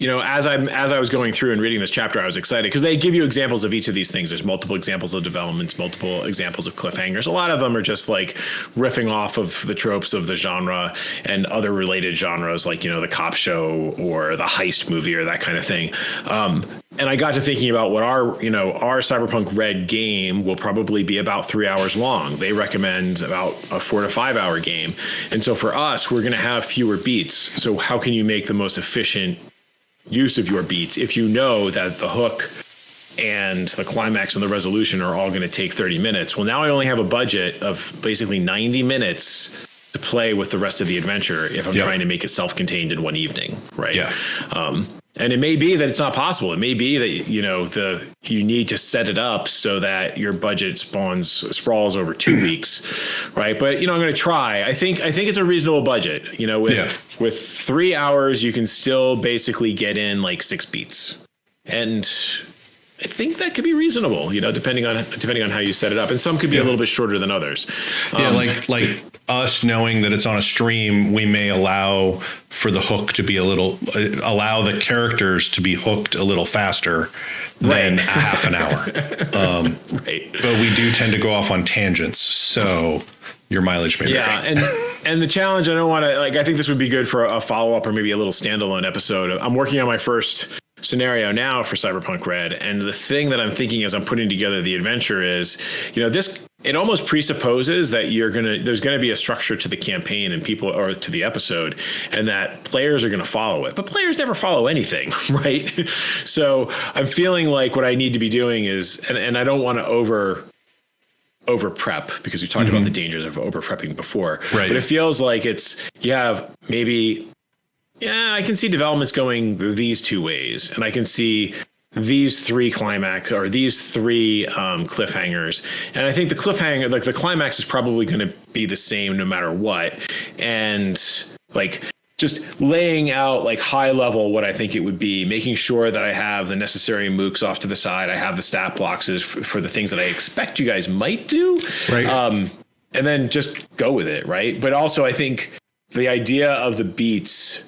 as I was going through and reading this chapter, I was excited because they give you examples of each of these things. There's multiple examples of developments, multiple examples of cliffhangers. A lot of them are just riffing off of the tropes of the genre and other related genres, the cop show or the heist movie or that kind of thing. And I got to thinking about what our Cyberpunk Red game will probably be about 3 hours long. They recommend about a 4 to 5 hour game. And so for us, we're going to have fewer beats. So how can you make the most efficient use of your beats if you know that the hook and the climax and the resolution are all going to take 30 minutes? Well, now I only have a budget of basically 90 minutes to play with the rest of the adventure if I'm trying to make it self-contained in one evening, right? Yeah. And it may be that it's not possible. It may be that, you need to set it up so that your budget sprawls over 2 weeks, right? But, I'm going to try. I think it's a reasonable budget. With 3 hours, you can still basically get in like 6 beats. And I think that could be reasonable, depending on how you set it up. And some could be a little bit shorter than others. Like us knowing that it's on a stream, we may allow for the hook to be allow the characters to be hooked a little faster than a half an hour. Right. But we do tend to go off on tangents. So your mileage may vary. And the challenge, I don't want to, I think this would be good for a follow-up or maybe a little standalone episode. I'm working on my first scenario now for Cyberpunk Red, and the thing that I'm thinking as I'm putting together the adventure is, it almost presupposes that there's gonna be a structure to the campaign and people, or to the episode, and that players are gonna follow it. But players never follow anything, right? So I'm feeling like what I need to be doing is, and I don't want to over prep, because we talked about the dangers of over prepping before. Right. But it feels like you have maybe. Yeah, I can see developments going these 2 ways, and I can see these 3 cliffhangers. And I think the cliffhanger, the climax is probably going to be the same no matter what. And just laying out high level what I think it would be, making sure that I have the necessary mooks off to the side. I have the stat boxes for the things that I expect you guys might do. Right. And then just go with it. Right. But also I think the idea of the beats,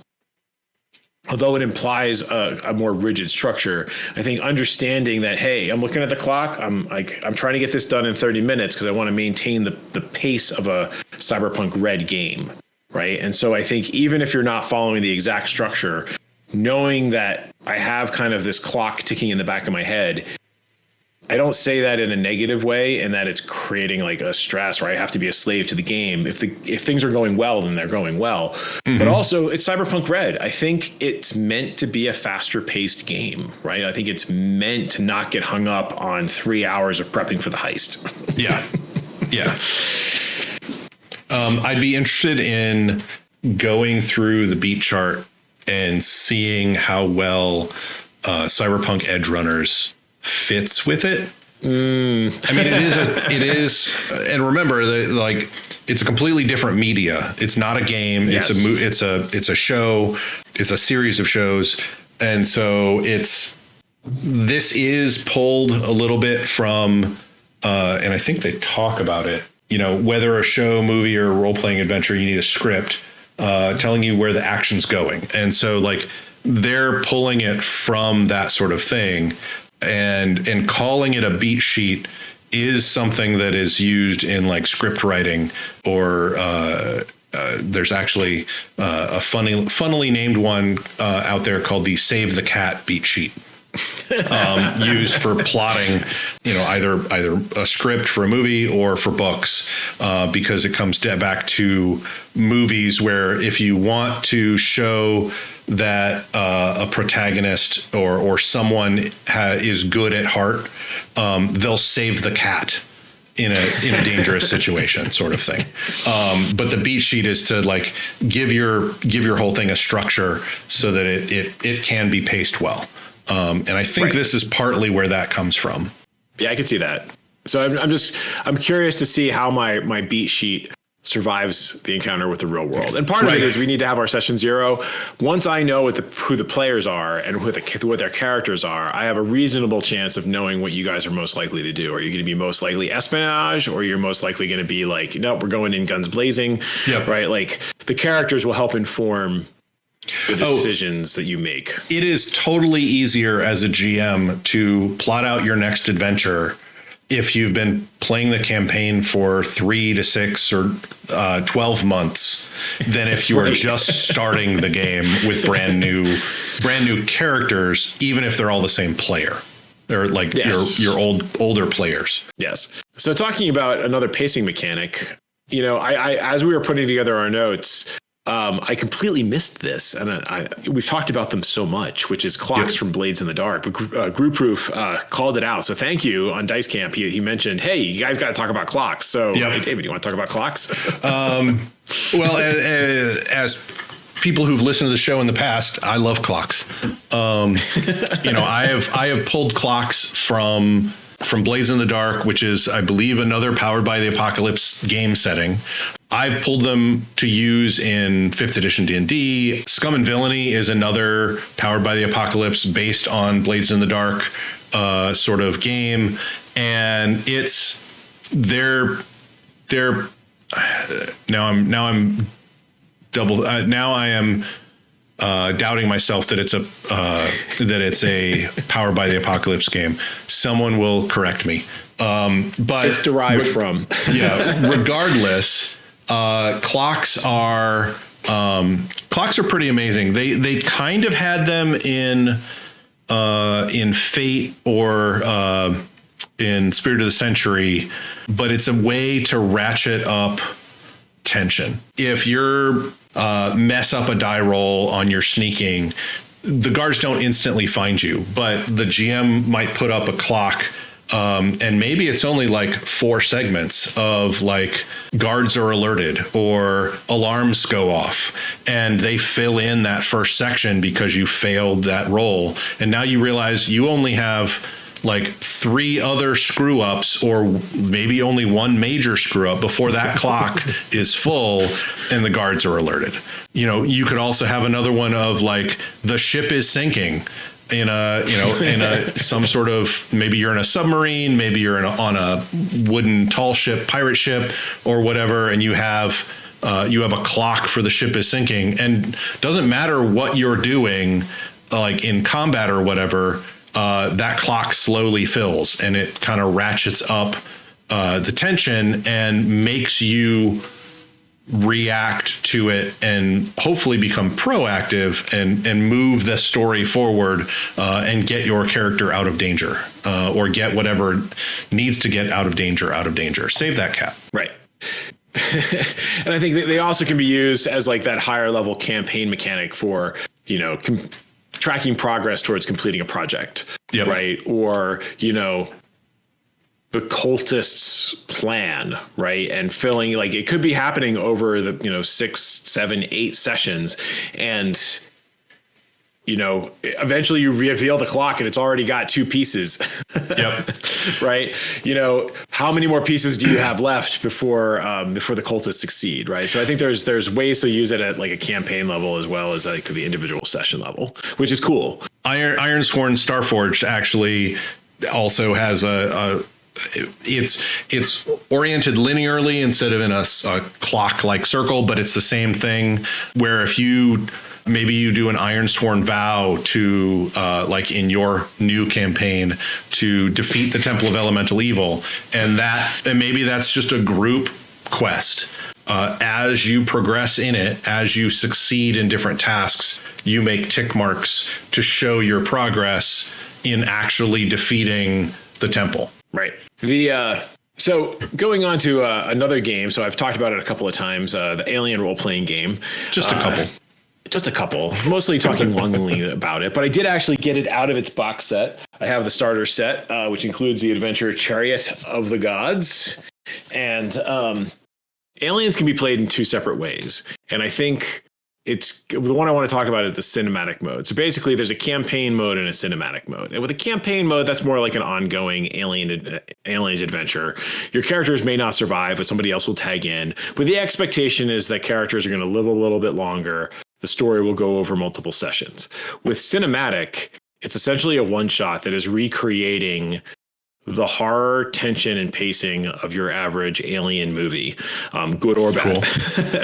although it implies a more rigid structure, I think understanding that, hey, I'm looking at the clock. I'm trying to get this done in 30 minutes because I want to maintain the pace of a Cyberpunk Red game, right? And so I think even if you're not following the exact structure, knowing that I have kind of this clock ticking in the back of my head, I don't say that in a negative way and that it's creating a stress or I have to be a slave to the game. If things are going well, then they're going well. But also it's Cyberpunk Red. I think it's meant to be a faster paced game, right? I think it's meant to not get hung up on 3 hours of prepping for the heist. Yeah. I'd be interested in going through the beat chart and seeing how well Cyberpunk Edge Runners fits with it. I mean, it is, and remember that it's a completely different media. It's not a game. Yes. It's a show. It's a series of shows, and so this is pulled a little bit from, and I think they talk about it. Whether a show, movie, or role playing adventure, you need a script telling you where the action's going, and so they're pulling it from that sort of thing. And calling it a beat sheet is something that is used in script writing, or there's actually a funnily named one out there called the Save the Cat beat sheet, used for plotting, either a script for a movie or for books, because it comes back to movies where if you want to show that a protagonist or someone is good at heart, they'll save the cat in a dangerous situation, sort of thing. But the beat sheet is to give your whole thing a structure so that it can be paced well. And I think this is partly where that comes from. Yeah, I can see that. So I'm curious to see how my beat sheet survives the encounter with the real world. And part of it is we need to have our session 0. Once I know who the players are and what their characters are, I have a reasonable chance of knowing what you guys are most likely to do. Are you going to be most likely espionage, or you're most likely going to be no, we're going in guns blazing, right? The characters will help inform the decisions that you make. It is totally easier as a GM to plot out your next adventure if you've been playing the campaign for 3 to 6 or 12 months than if you are just starting the game with brand new characters, even if they're all the same player. They're your older players. Yes. So talking about another pacing mechanic, I as we were putting together our notes, I completely missed this, and we've talked about them so much, which is clocks from Blades in the Dark. But Group Proof called it out, so thank you on Dice Camp. He mentioned, hey, you guys got to talk about clocks. So, hey, David, you want to talk about clocks? Well, as people who've listened to the show in the past, I love clocks. I have pulled clocks from Blaze in the Dark, which is, I believe, another Powered by the Apocalypse game setting. I've pulled them to use in 5th edition D&D. Scum and Villainy is another Powered by the Apocalypse based on Blades in the Dark sort of game. And they're now I am doubting myself that it's a Powered by the Apocalypse game. Someone will correct me. But it's derived from. Yeah. Regardless, clocks are pretty amazing. They kind of had them in Fate or in Spirit of the Century, but it's a way to ratchet up tension. If you're mess up a die roll on your sneaking, the guards don't instantly find you, but the GM might put up a clock, and maybe it's only like 4 segments of like guards are alerted or alarms go off, and they fill in that first section because you failed that roll. And now you realize you only have like 3 other screw ups, or maybe only 1 major screw up before that clock is full and the guards are alerted. You could also have another one of like the ship is sinking in some sort of, maybe you're in a submarine, maybe you're on a wooden tall ship, pirate ship or whatever. And you have a clock for the ship is sinking, and doesn't matter what you're doing, like in combat or whatever, that clock slowly fills and it kind of ratchets up the tension and makes you react to it and hopefully become proactive and move the story forward and get your character out of danger or get whatever needs to get out of danger. Save that cat. Right. And I think that they also can be used as like that higher level campaign mechanic for, tracking progress towards completing a project. Yep. Right. Or, the cultists' plan, right? And filling, like, it could be happening over the, 6, 7, 8 sessions. And, eventually you reveal the clock and it's already got 2 pieces. Yep. Right. How many more pieces do you have left before the cultists succeed? Right. So I think there's ways to use it at like a campaign level as well as like the individual session level, which is cool. Ironsworn Starforged actually also has it's oriented linearly instead of in a clock like circle, but it's the same thing where if maybe you do an Ironsworn vow to like in your new campaign to defeat the Temple of Elemental Evil, and maybe that's just a group quest. As you progress in it, as you succeed in different tasks, you make tick marks to show your progress in actually defeating the temple. Right. So going on to another game. So I've talked about it a couple of times, the Alien role-playing game. Just a couple, mostly talking longingly about it, but I did actually get it out of its box set. I have the starter set, which includes the adventure Chariot of the Gods. And Aliens can be played in 2 separate ways. And I think the one I want to talk about is the cinematic mode. So basically there's a campaign mode and a cinematic mode. And with a campaign mode, that's more like an ongoing aliens adventure. Your characters may not survive, but somebody else will tag in. But the expectation is that characters are going to live a little bit longer. The story will go over multiple sessions. With cinematic, it's essentially a one-shot that is recreating the horror, tension, and pacing of your average alien movie, good or bad.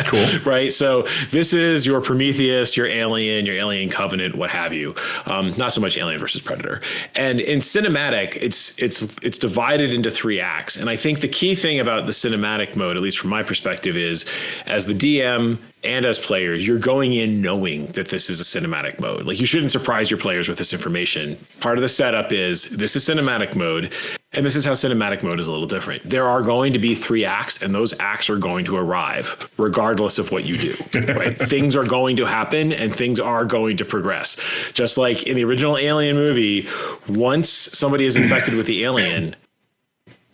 Cool. Right. So this is your Prometheus, your Alien Covenant, what have you. Not so much Alien versus Predator. And in cinematic, it's divided into 3 acts. And I think the key thing about the cinematic mode, at least from my perspective, is as the DM and as players, you're going in knowing that this is a cinematic mode. Like, you shouldn't surprise your players with this information. Part of the setup is this is cinematic mode, and this is how cinematic mode is a little different. There are going to be 3 acts, and those acts are going to arrive regardless of what you do. Right? Things are going to happen, and things are going to progress. Just like in the original Alien movie, once somebody is infected with the alien,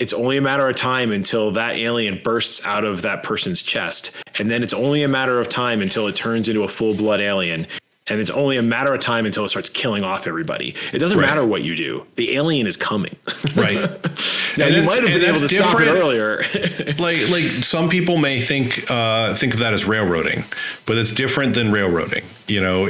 it's only a matter of time until that alien bursts out of that person's chest. And then it's only a matter of time until it turns into a full blood alien. And it's only a matter of time until it starts killing off everybody. It doesn't matter what you do. The alien is coming. Right. Now, you might have been able to stop it earlier. like some people may think of that as railroading, but it's different than railroading. You know,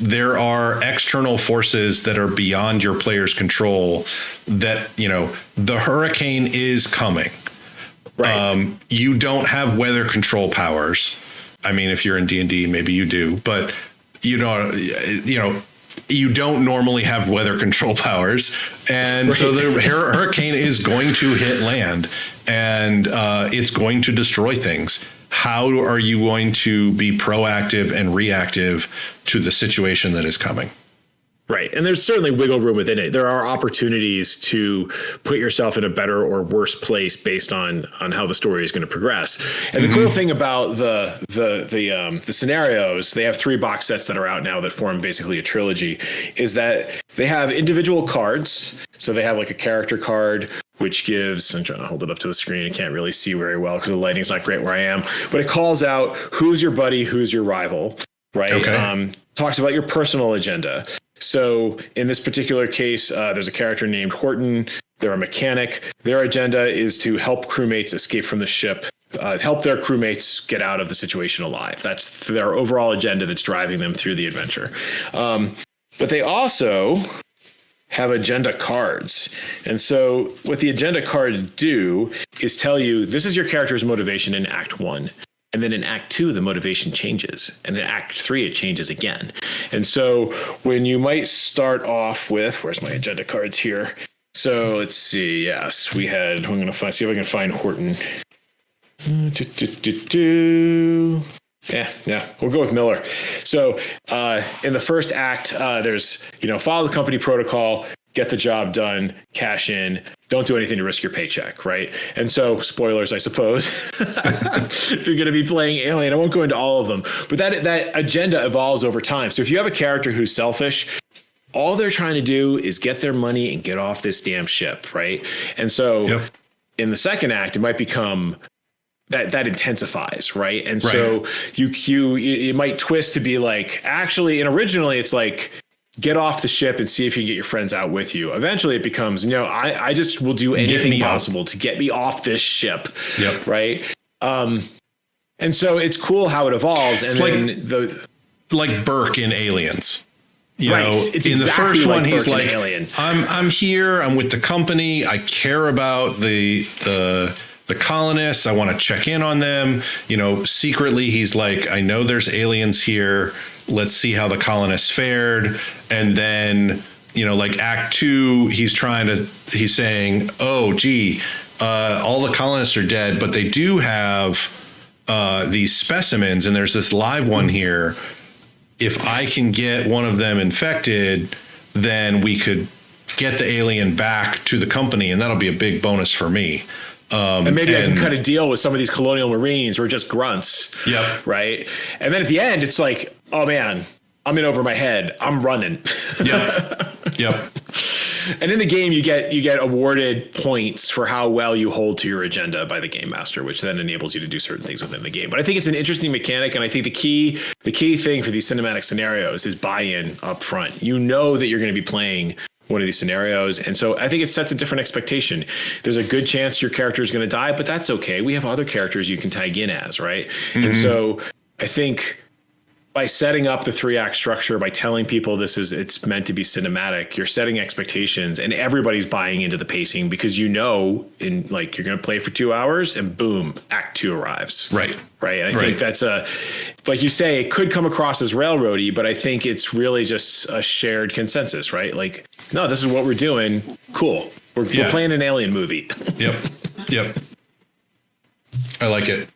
there are external forces that are beyond your player's control that, you know, the hurricane is coming. Right. You don't have weather control powers. I mean, if you're in D&D, maybe you do, but you don't normally have weather control powers. And so the hurricane is going to hit land, and it's going to destroy things. How are you going to be proactive and reactive to the situation that is coming? Right. And there's certainly wiggle room within it. There are opportunities to put yourself in a better or worse place based on how the story is going to progress. And the cool thing about the scenarios, they have 3 box sets that are out now that form basically a trilogy, is that they have individual cards. So they have like a character card, which gives, I'm trying to hold it up to the screen. I can't really see very well because the lighting's not great where I am, but it calls out who's your buddy, who's your rival, right? Okay. Talks about your personal agenda. So in this particular case, there's a character named Horton. They're a mechanic. Their agenda is to help crewmates escape from the ship, help their crewmates get out of the situation alive. That's their overall agenda that's driving them through the adventure. But they also have agenda cards. And so what the agenda cards do is tell you, this is your character's motivation in Act 1. And then in Act 2, the motivation changes. And in Act 3, it changes again. And so when you might start off with, where's my agenda cards here? So let's see. Yes, we had, I'm going to see if I can find Horton. Yeah, we'll go with Miller. So in the first act, there's, follow the company protocol, get the job done, cash in, don't do anything to risk your paycheck, right? And so, spoilers, I suppose, if you're going to be playing Alien, I won't go into all of them, but that agenda evolves over time. So if you have a character who's selfish, all they're trying to do is get their money and get off this damn ship, right? And so in the second act, it might become that intensifies, right? And so you might twist to be like, actually, and originally it's like, get off the ship and see if you can get your friends out with you. Eventually it becomes, I just will do anything possible to get me off this ship. Yep. Right. And so it's cool how it evolves. And it's then like Burke in Aliens. You know, it's in the first one, he's like, I'm here, I'm with the company. I care about the colonists. I want to check in on them. Secretly, he's like, I know there's aliens here. Let's see how the colonists fared. And then, like Act 2, he's saying, oh, gee, all the colonists are dead, but they do have these specimens, and there's this live one here. If I can get one of them infected, then we could get the alien back to the company, and that'll be a big bonus for me. And maybe I can cut a deal with some of these colonial Marines who are just grunts. Yep. Right. And then at the end, it's like, oh man, I'm in over my head. I'm running. Yep. And in the game, you get awarded points for how well you hold to your agenda by the game master, which then enables you to do certain things within the game. But I think it's an interesting mechanic, and I think the key thing for these cinematic scenarios is buy-in up front. You know that you're going to be playing one of these scenarios, and so I think it sets a different expectation. There's a good chance your character is going to die, but that's okay. We have other characters you can tag in as, right? Mm-hmm. And so I think by setting up the 3-act structure, by telling people it's meant to be cinematic, you're setting expectations, and everybody's buying into the pacing because you're going to play for 2 hours and boom, Act 2 arrives. Right. And I think that's like you say, it could come across as railroady, but I think it's really just a shared consensus, right? Like, no, this is what we're doing. Cool. We're playing an alien movie. Yep. I like it.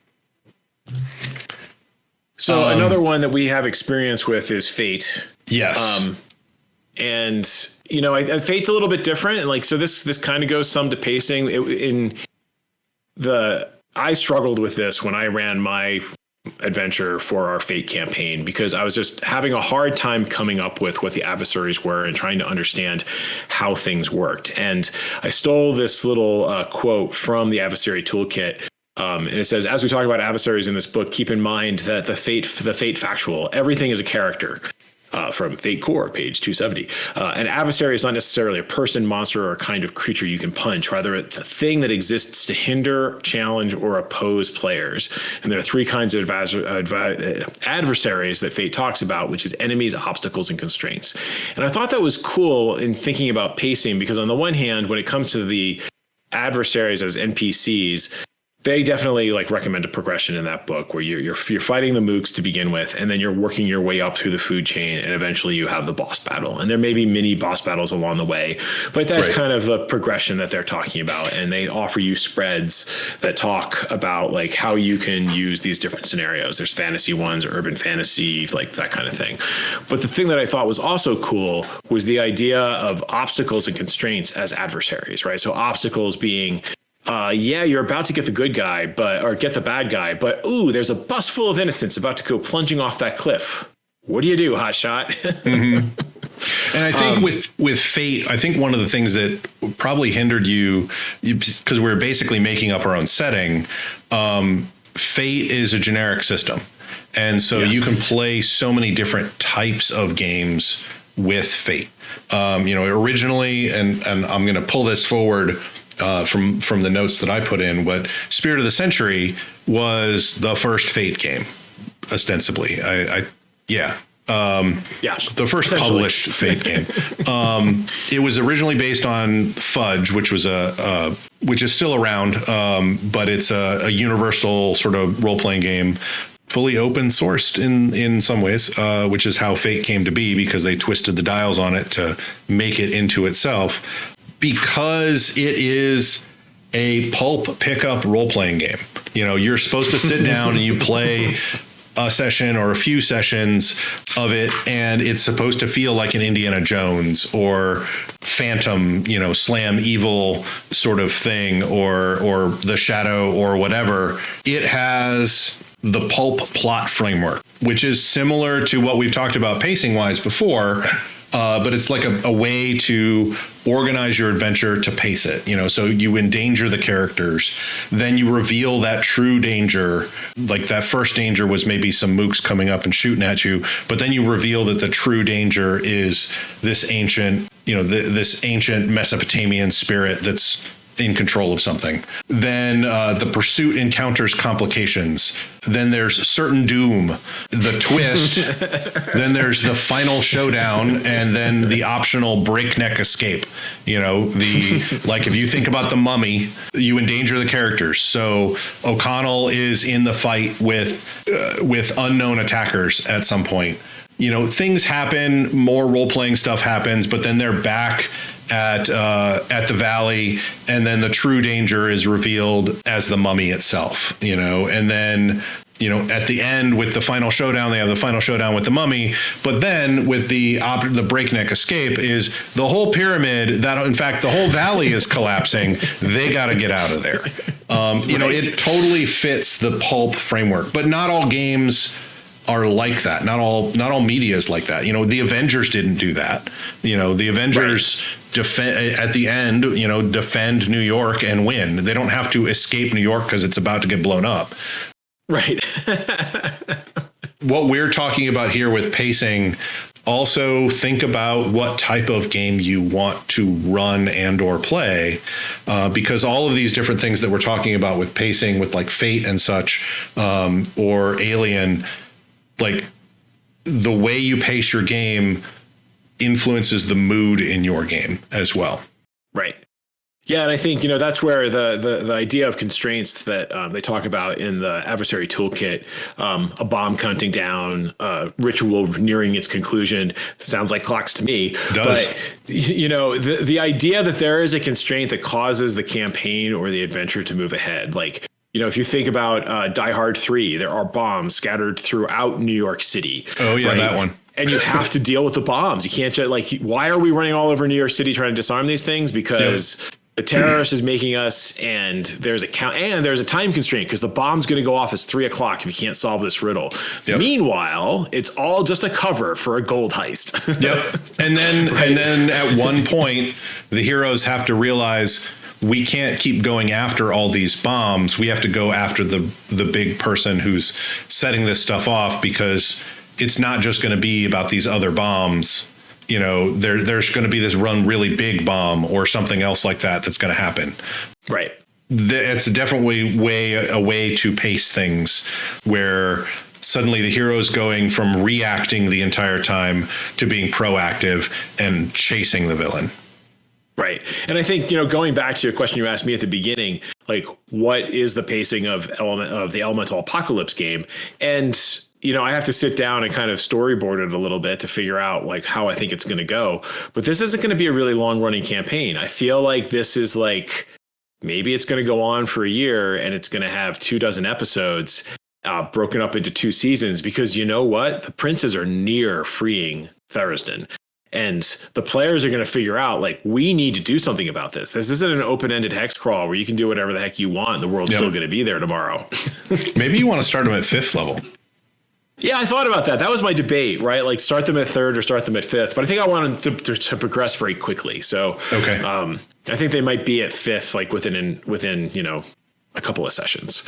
So another one that we have experience with is Fate. Yes. And Fate's a little bit different. And so this kind of goes some to pacing. I struggled with this when I ran my adventure for our Fate campaign, because I was just having a hard time coming up with what the adversaries were and trying to understand how things worked. And I stole this little quote from the adversary toolkit. And it says, as we talk about adversaries in this book, keep in mind that the fate factual, everything is a character. From Fate Core, page 270. An adversary is not necessarily a person, monster, or a kind of creature you can punch. Rather, it's a thing that exists to hinder, challenge, or oppose players. And there are three kinds of adversaries that Fate talks about, which is enemies, obstacles, and constraints. And I thought that was cool in thinking about pacing, because on the one hand, when it comes to the adversaries as NPCs, they definitely recommend a progression in that book where you're fighting the mooks to begin with, and then you're working your way up through the food chain, and eventually you have the boss battle. And there may be mini boss battles along the way, but that's kind of the progression that they're talking about. And they offer you spreads that talk about how you can use these different scenarios. There's fantasy ones, urban fantasy, that kind of thing. But the thing that I thought was also cool was the idea of obstacles and constraints as adversaries, right? So obstacles being you're about to get the good guy, or get the bad guy, but ooh, there's a bus full of innocents about to go plunging off that cliff. What do you do, hotshot? Mm-hmm. And I think with Fate, I think one of the things that probably hindered you, because we're basically making up our own setting, Fate is a generic system. And so you can play so many different types of games with Fate. Originally, and I'm going to pull this forward from the notes that I put in, but Spirit of the Century was the first Fate game, ostensibly. The first published Fate game. It was originally based on Fudge, which was which is still around, but it's a universal sort of role-playing game, fully open sourced in some ways, which is how Fate came to be, because they twisted the dials on it to make it into itself. Because it is a pulp pickup role-playing game. You're supposed to sit down and you play a session or a few sessions of it, and it's supposed to feel like an Indiana Jones or Phantom, Slam Evil sort of thing, or The Shadow or whatever. It has the pulp plot framework, which is similar to what we've talked about pacing-wise before, but it's like a way to organize your adventure to pace it, so you endanger the characters, then you reveal that true danger. Like that first danger was maybe some mooks coming up and shooting at you, but then you reveal that the true danger is this ancient, this ancient Mesopotamian spirit that's in control of something. Then the pursuit encounters complications. Then there's certain doom, the twist. Then there's the final showdown, and then the optional breakneck escape. If you think about the Mummy, you endanger the characters. So O'Connell is in the fight with unknown attackers at some point. Things happen, more role-playing stuff happens, but then they're back at the valley, and then the true danger is revealed as the Mummy itself, and then at the end with the final showdown, they have the final showdown with the Mummy, but then with the breakneck escape is the whole pyramid, that in fact the whole valley is collapsing. They got to get out of there. It totally fits the pulp framework, but not all games are like that. Not all media is like that. The Avengers didn't do that. The Avengers at the end, defend New York and win. They don't have to escape New York because it's about to get blown up. Right. What we're talking about here with pacing, also think about what type of game you want to run and or play, because all of these different things that we're talking about with pacing, with Fate and such, or Alien, the way you pace your game influences the mood in your game as well. Right. Yeah, and I think, that's where the idea of constraints that they talk about in the adversary toolkit, a bomb counting down, ritual nearing its conclusion, sounds like clocks to me. It does. But, the idea that there is a constraint that causes the campaign or the adventure to move ahead, if you think about Die Hard 3, there are bombs scattered throughout New York City. Oh, yeah, right? That one. And you have to deal with the bombs. You can't just why are we running all over New York City trying to disarm these things? Because the terrorist is making us, and there's a time constraint because the bomb's going to go off as 3:00 if you can't solve this riddle. Yep. Meanwhile, it's all just a cover for a gold heist. Yep. And then at one point, the heroes have to realize we can't keep going after all these bombs. We have to go after the big person who's setting this stuff off, because it's not just going to be about these other bombs. You know, there's going to be this run really big bomb or something else like that that's going to happen. Right. It's definitely a way to pace things, where suddenly the hero's going from reacting the entire time to being proactive and chasing the villain. Right. And I think, going back to your question you asked me at the beginning, like, what is the pacing of the Elemental Apocalypse game? And I have to sit down and kind of storyboard it a little bit to figure out like how I think it's going to go. But this isn't going to be a really long running campaign. I feel like this is like, maybe it's going to go on for a year and it's going to have 24 episodes broken up into 2 seasons, because you know what? The princes are near freeing Thurston. And the players are going to figure out, like, we need to do something about this. This isn't an open-ended hex crawl where you can do whatever the heck you want and the world's still going to be there tomorrow. Maybe you want to start them at 5th level. Yeah, I thought about that. That was my debate, right? Like, start them at 3rd or start them at 5th. But I think I wanted to progress very quickly. So okay. I think they might be at 5th, like within a couple of sessions.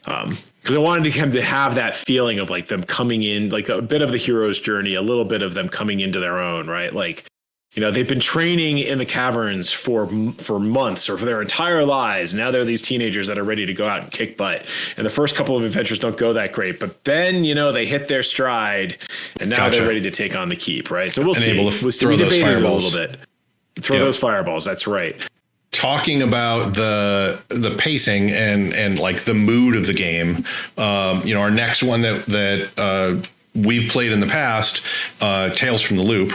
Because I wanted him to have that feeling of like them coming in, like a bit of the hero's journey, a little bit of them coming into their own, right? Like, they've been training in the caverns for months or for their entire lives. Now they're these teenagers that are ready to go out and kick butt. And the first couple of adventures don't go that great, but then, they hit their stride and now they're ready to take on the keep, right? So we'll see. We'll see. We debated it a little bit. Throw those fireballs. That's right. Talking about the pacing and like the mood of the game, our next one that we've played in the past, Tales from the Loop,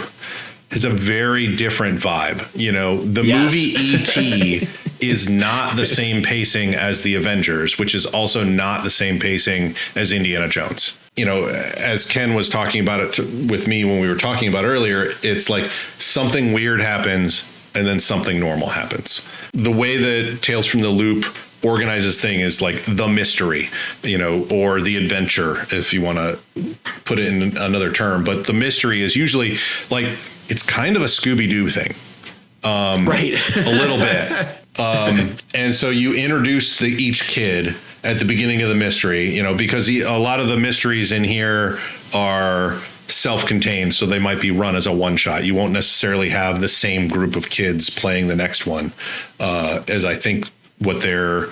is a very different vibe. The movie E.T. is not the same pacing as the Avengers, which is also not the same pacing as Indiana Jones. As Ken was talking about it with me when we were talking about earlier, it's like something weird happens and then something normal happens. The way that Tales from the Loop organizes thing is like the mystery, or the adventure, if you want to put it in another term. But the mystery is usually like, it's kind of a Scooby-Doo thing. Right. A little bit. And so you introduce each kid at the beginning of the mystery, because a lot of the mysteries in here are self-contained, so they might be run as a one-shot. You won't necessarily have the same group of kids playing the next one, as I think what they're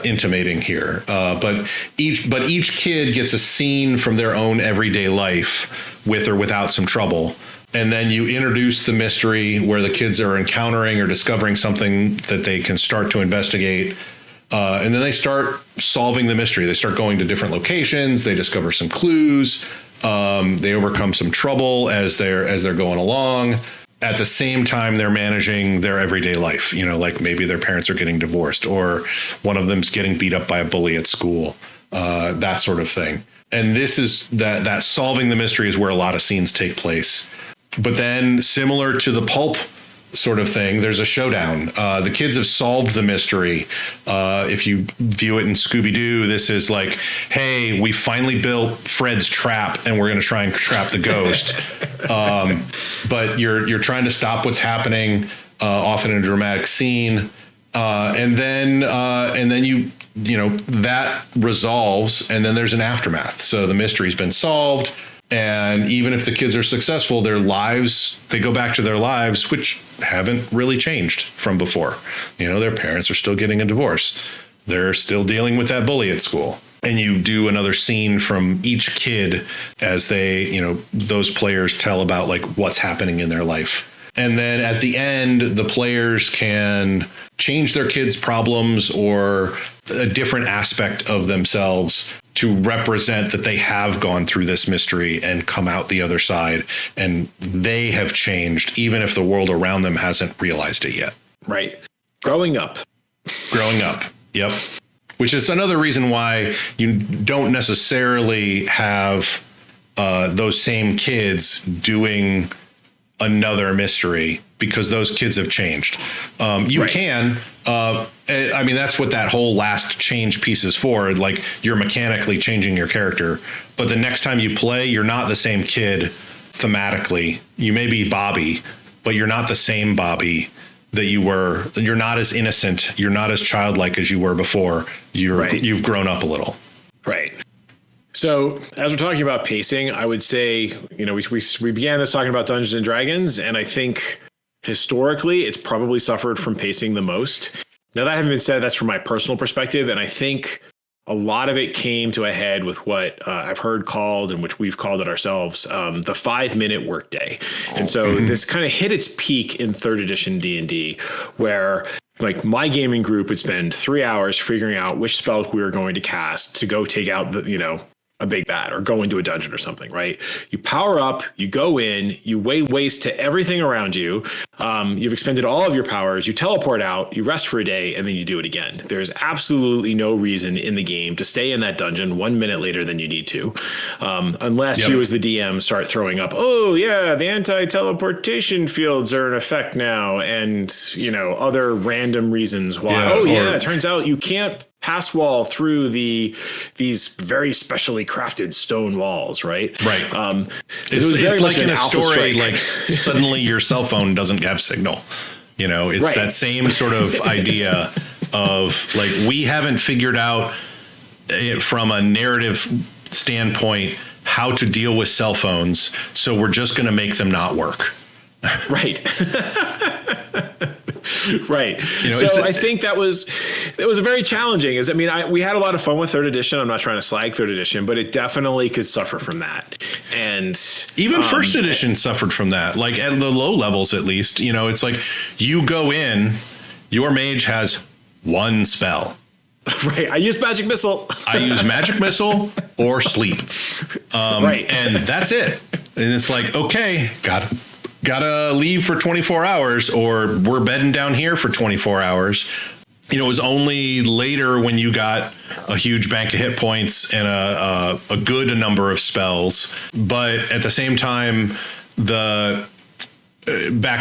intimating here. But each kid gets a scene from their own everyday life, with or without some trouble. And then you introduce the mystery where the kids are encountering or discovering something that they can start to investigate. And then they start solving the mystery. They start going to different locations. They discover some clues. They overcome some trouble as they're going along. At the same time, they're managing their everyday life. Like maybe their parents are getting divorced, or one of them's getting beat up by a bully at school, that sort of thing. And this is that solving the mystery is where a lot of scenes take place. But then, similar to the pulp sort of thing, there's a showdown. The kids have solved the mystery. If you view it in Scooby-Doo, this is like, hey, we finally built Fred's trap and we're going to try and trap the ghost. But you're trying to stop what's happening, often in a dramatic scene. And then you that resolves, and then there's an aftermath. So the mystery's been solved. And even if the kids are successful, their lives, they go back to their lives, which haven't really changed from before. Their parents are still getting a divorce. They're still dealing with that bully at school. And you do another scene from each kid as they, those players tell about like what's happening in their life. And then at the end, the players can change their kids' problems or a different aspect of themselves to represent that they have gone through this mystery and come out the other side, and they have changed, even if the world around them hasn't realized it yet. Right. Growing up. Yep. Which is another reason why you don't necessarily have those same kids doing another mystery, because those kids have changed. You Right. can, I mean, that's what that whole last change piece is for. Like, you're mechanically changing your character, but the next time you play, you're not the same kid thematically. You may be Bobby, but you're not the same Bobby that you were. You're not as innocent. You're not as childlike as you were before. You've grown up a little. Right. So as we're talking about pacing, I would say, we began this talking about Dungeons and Dragons, and I think historically it's probably suffered from pacing the most. Now, that having been said, that's from my personal perspective, and I think a lot of it came to a head with what I've heard called, and which we've called it ourselves, the 5-minute workday. And so this kind of hit its peak in 3rd edition D&D, where like my gaming group would spend 3 hours figuring out which spells we were going to cast to go take out a big bad or go into a dungeon or something, right? You power up, you go in, you waste to everything around you. You've expended all of your powers, you teleport out, you rest for a day, and then you do it again. There's absolutely no reason in the game to stay in that dungeon 1 minute later than you need to, unless you as the DM start throwing up, oh yeah, the anti-teleportation fields are in effect now, and other random reasons why. It turns out you can't pass wall through these very specially crafted stone walls, right? Right. It's like in a story, like suddenly your cell phone doesn't have signal. It's that same sort of idea of like, we haven't figured out from a narrative standpoint how to deal with cell phones, so we're just going to make them not work. Right. Right. So I think it was a very challenging. We had a lot of fun with 3rd edition. I'm not trying to slag 3rd edition, but it definitely could suffer from that. And even 1st edition suffered from that. Like at the low levels, at least, it's like you go in, your mage has one spell. Right. I use magic missile. I use magic missile or sleep. Right. And that's it. And it's like, okay, gotta leave for 24 hours, or we're bedding down here for 24 hours. It was only later when you got a huge bank of hit points and a good number of spells. But at the same time, back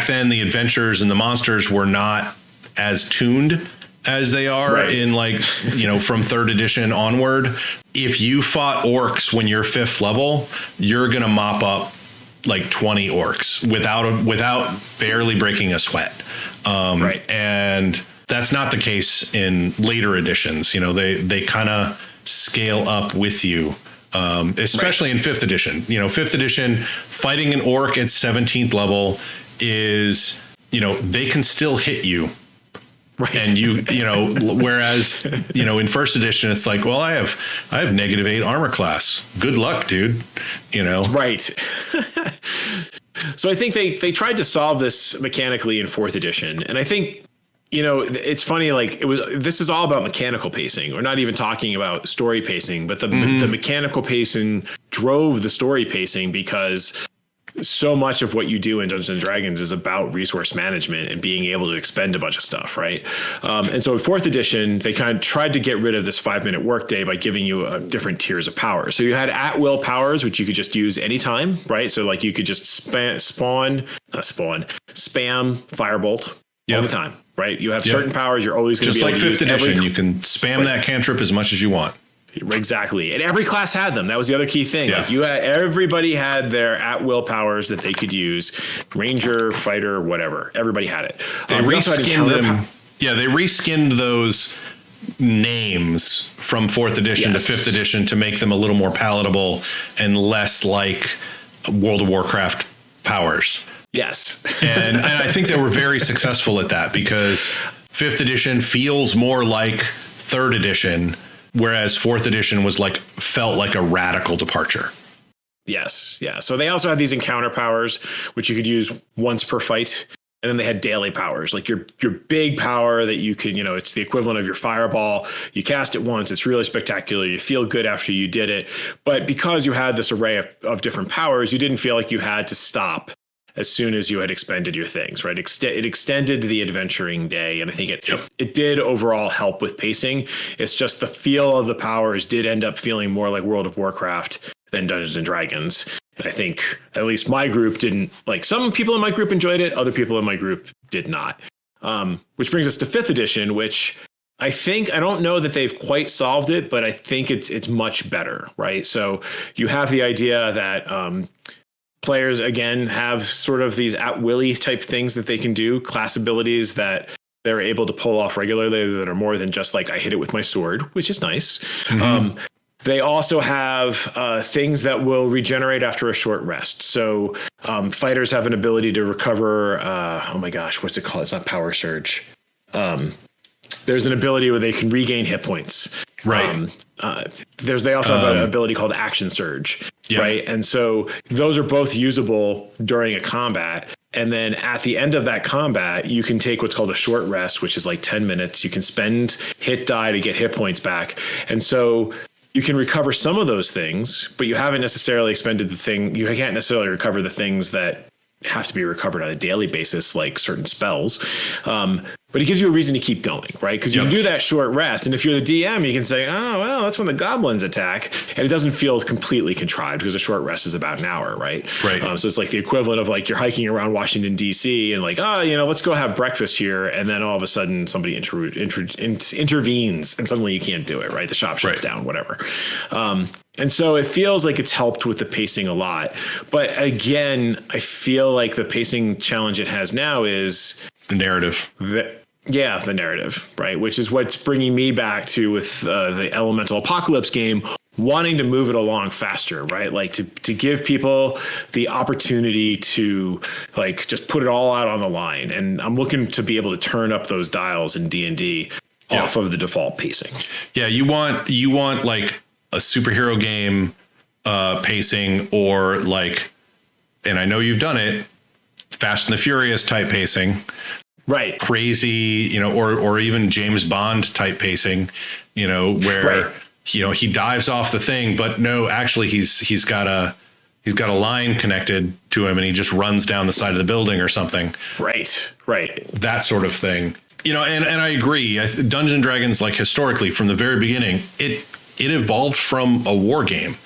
then the adventures and the monsters were not as tuned as they are in from 3rd edition onward. If you fought orcs when you're 5th level, you're gonna mop up like 20 orcs without barely breaking a sweat. And that's not the case in later editions. They kind of scale up with you, especially in 5th edition. 5th edition, fighting an orc at 17th level is, they can still hit you. Right. And whereas, in 1st edition, it's like, well, I have -8 armor class. Good luck, dude. Right. So I think they tried to solve this mechanically in 4th edition. And I think, it's funny, like this is all about mechanical pacing. We're not even talking about story pacing, but the mechanical pacing drove the story pacing, because so much of what you do in Dungeons and Dragons is about resource management and being able to expend a bunch of stuff, right? And so in 4th edition, they kind of tried to get rid of this 5-minute workday by giving you different tiers of power. So you had at-will powers, which you could just use anytime, right? So like you could just spam Firebolt all the time, right? You have certain powers you're always going to be able to use. Just like 5th edition, you can spam that cantrip as much as you want. Exactly. And every class had them. That was the other key thing. Yeah. Like everybody had their at-will powers that they could use. Ranger, fighter, whatever. Everybody had it. They reskinned them. They reskinned those names from 4th edition to 5th edition to make them a little more palatable and less like World of Warcraft powers. Yes. and I think they were very successful at that, because 5th edition feels more like 3rd edition, whereas 4th edition felt like a radical departure. Yes. Yeah. So they also had these encounter powers, which you could use once per fight. And then they had daily powers, like your big power that you could, it's the equivalent of your fireball. You cast it once. It's really spectacular. You feel good after you did it. But because you had this array of different powers, you didn't feel like you had to stop as soon as you had expended your things, right? It extended the adventuring day. And I think it did overall help with pacing. It's just the feel of the powers did end up feeling more like World of Warcraft than Dungeons and Dragons. And I think at least my group didn't like. Some people in my group enjoyed it. Other people in my group did not. Which brings us to 5th edition, which I don't know that they've quite solved it, but I think it's much better, right? So you have the idea that players, again, have sort of these at-willy type things that they can do, class abilities that they're able to pull off regularly that are more than just like, I hit it with my sword, which is nice. Mm-hmm. They also have things that will regenerate after a short rest. So fighters have an ability to recover. Oh my gosh, what's it called? It's not power surge. There's an ability where they can regain hit points. Right. They also have an ability called action surge. Yep. Right. And so those are both usable during a combat. And then at the end of that combat, you can take what's called a short rest, which is like 10 minutes. You can spend hit die to get hit points back. And so you can recover some of those things, but you haven't necessarily expended the thing. You can't necessarily recover the things that have to be recovered on a daily basis, like certain spells. But it gives you a reason to keep going, right? Because you can do that short rest. And if you're the DM, you can say, oh, well, that's when the goblins attack. And it doesn't feel completely contrived because a short rest is about an hour, right? Right. So it's like the equivalent of like you're hiking around Washington, D.C. and like, let's go have breakfast here. And then all of a sudden somebody intervenes and suddenly you can't do it, right? The shop shuts down, whatever. And so it feels like it's helped with the pacing a lot. But again, I feel like the pacing challenge it has now is the narrative. The narrative, right? Which is what's bringing me back to with the Elemental Apocalypse game, wanting to move it along faster, right? Like to give people the opportunity to like just put it all out on the line. And I'm looking to be able to turn up those dials in D&D off of the default pacing. Yeah, you want like a superhero game pacing, or like, and I know you've done it, Fast and the Furious type pacing. Right. Crazy, or even James Bond type pacing, where, he dives off the thing, but no, actually he's got a line connected to him and he just runs down the side of the building or something. Right. That sort of thing, and I agree. Dungeons and Dragons, like historically from the very beginning, it evolved from a war game.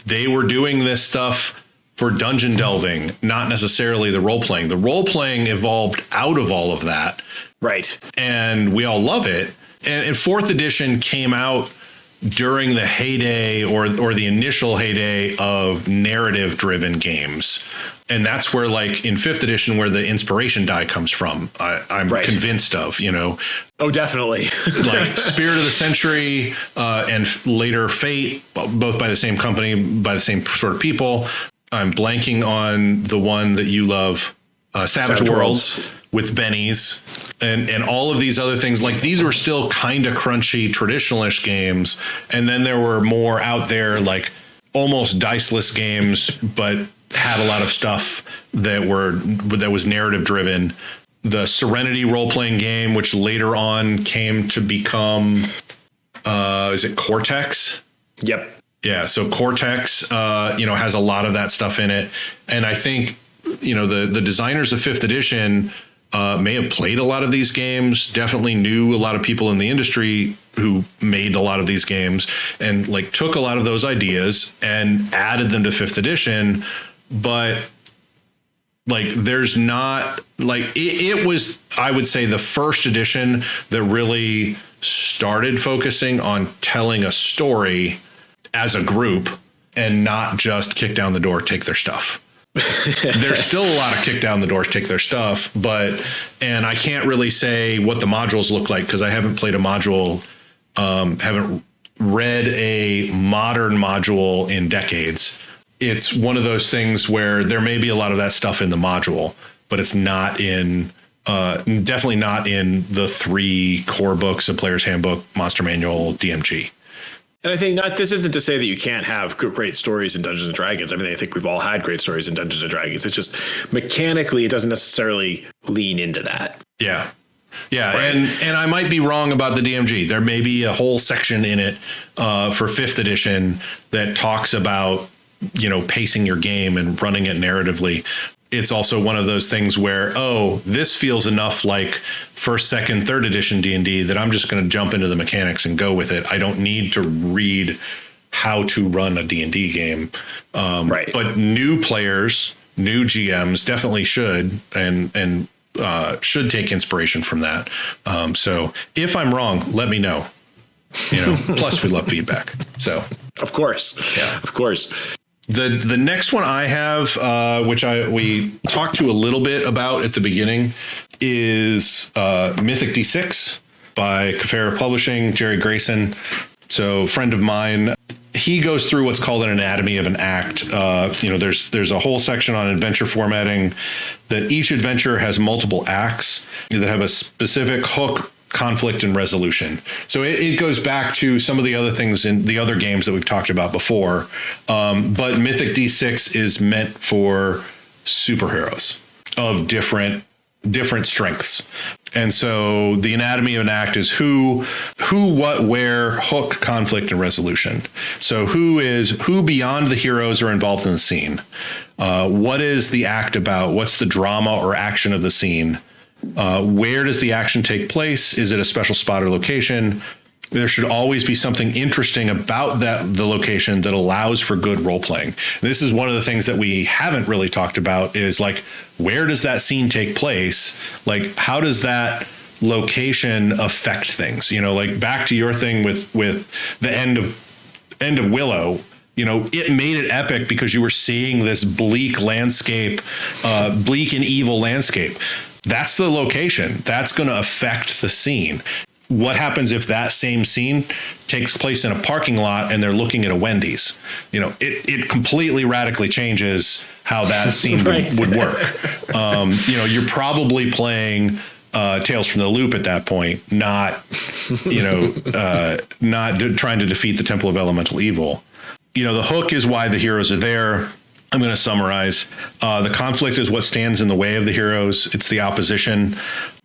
They were doing this stuff for dungeon delving, not necessarily the role playing. The role playing evolved out of all of that. Right. And we all love it. And 4th edition came out during the heyday or the initial heyday of narrative driven games. And that's where, like in 5th edition, where the inspiration die comes from. I'm convinced of, Oh, definitely. Like Spirit of the Century and later Fate, both by the same company, by the same sort of people. I'm blanking on the one that you love, Savage Worlds with Bennies and all of these other things. Like these were still kind of crunchy, traditional-ish games. And then there were more out there, like almost diceless games, but had a lot of stuff that was narrative driven. The Serenity role-playing game, which later on came to become, is it Cortex? Yep. Yeah, so Cortex, has a lot of that stuff in it, and I think, the designers of 5th edition may have played a lot of these games. Definitely knew a lot of people in the industry who made a lot of these games, and like took a lot of those ideas and added them to 5th edition. But like, there's not like it was, I would say, the first edition that really started focusing on telling a story as a group and not just kick down the door, take their stuff. There's still a lot of kick down the door, take their stuff, and I can't really say what the modules look like because I haven't played a module, haven't read a modern module in decades. It's one of those things where there may be a lot of that stuff in the module, but it's not definitely not in the 3 core books: A Player's Handbook, Monster Manual, DMG. And I think this isn't to say that you can't have great stories in Dungeons and Dragons. I mean, I think we've all had great stories in Dungeons and Dragons. It's just mechanically, it doesn't necessarily lean into that. Yeah. Yeah. Right. And I might be wrong about the DMG. There may be a whole section in it for 5th edition that talks about, pacing your game and running it narratively. It's also one of those things where, this feels enough like 1st, 2nd, 3rd edition D&D that I'm just going to jump into the mechanics and go with it. I don't need to read how to run a D&D game. Right. But new players, new GMs definitely should and should take inspiration from that. So if I'm wrong, let me know. Plus we love feedback. So of course, of course. The next one I have, which we talked to a little bit about at the beginning, is Mythic D6 by Kafera Publishing, Jerry Grayson. So, friend of mine, he goes through what's called an anatomy of an act. There's a whole section on adventure formatting, that each adventure has multiple acts that have a specific hook, conflict, and resolution. So it goes back to some of the other things in the other games that we've talked about before. But Mythic D6 is meant for superheroes of different strengths. And so the anatomy of an act is who, what, where, hook, conflict, and resolution. So who beyond the heroes are involved in the scene? What is the act about? What's the drama or action of the scene? Where does the action take place? Is it a special spot or location? There should always be something interesting about the location that allows for good role playing. This is one of the things that we haven't really talked about, is like, where does that scene take place? Like, how does that location affect things? Like back to your thing with the end of Willow. It made it epic because you were seeing this bleak landscape, bleak and evil landscape. That's the location. That's going to affect the scene. What happens if that same scene takes place in a parking lot and they're looking at a Wendy's? It completely radically changes how that scene would work. You're probably playing Tales from the Loop at that point, not trying to defeat the Temple of Elemental Evil. The hook is why the heroes are there. I'm going to summarize. The conflict is what stands in the way of the heroes. It's the opposition.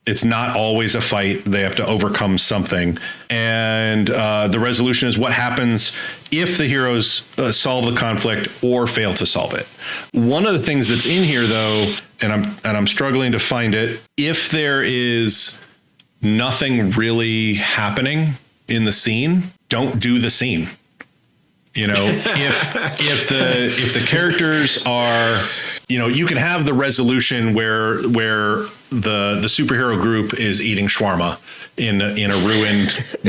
It's not always a fight. They have to overcome something. And the resolution is what happens if the heroes solve the conflict or fail to solve it. One of the things that's in here, though, and I'm struggling to find it, if there is nothing really happening in the scene, don't do the scene. If the characters are, you can have the resolution where the superhero group is eating shawarma in a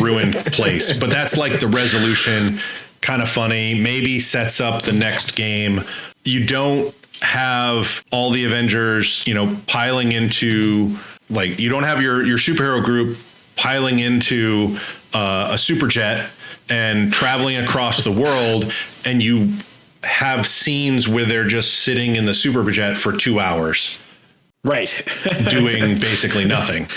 ruined place, but that's like the resolution, kind of funny, maybe sets up the next game. You don't have all the Avengers, piling into, like, you don't have your superhero group piling into a super jet and traveling across the world, and you have scenes where they're just sitting in the superjet for 2 hours. Right. Doing basically nothing.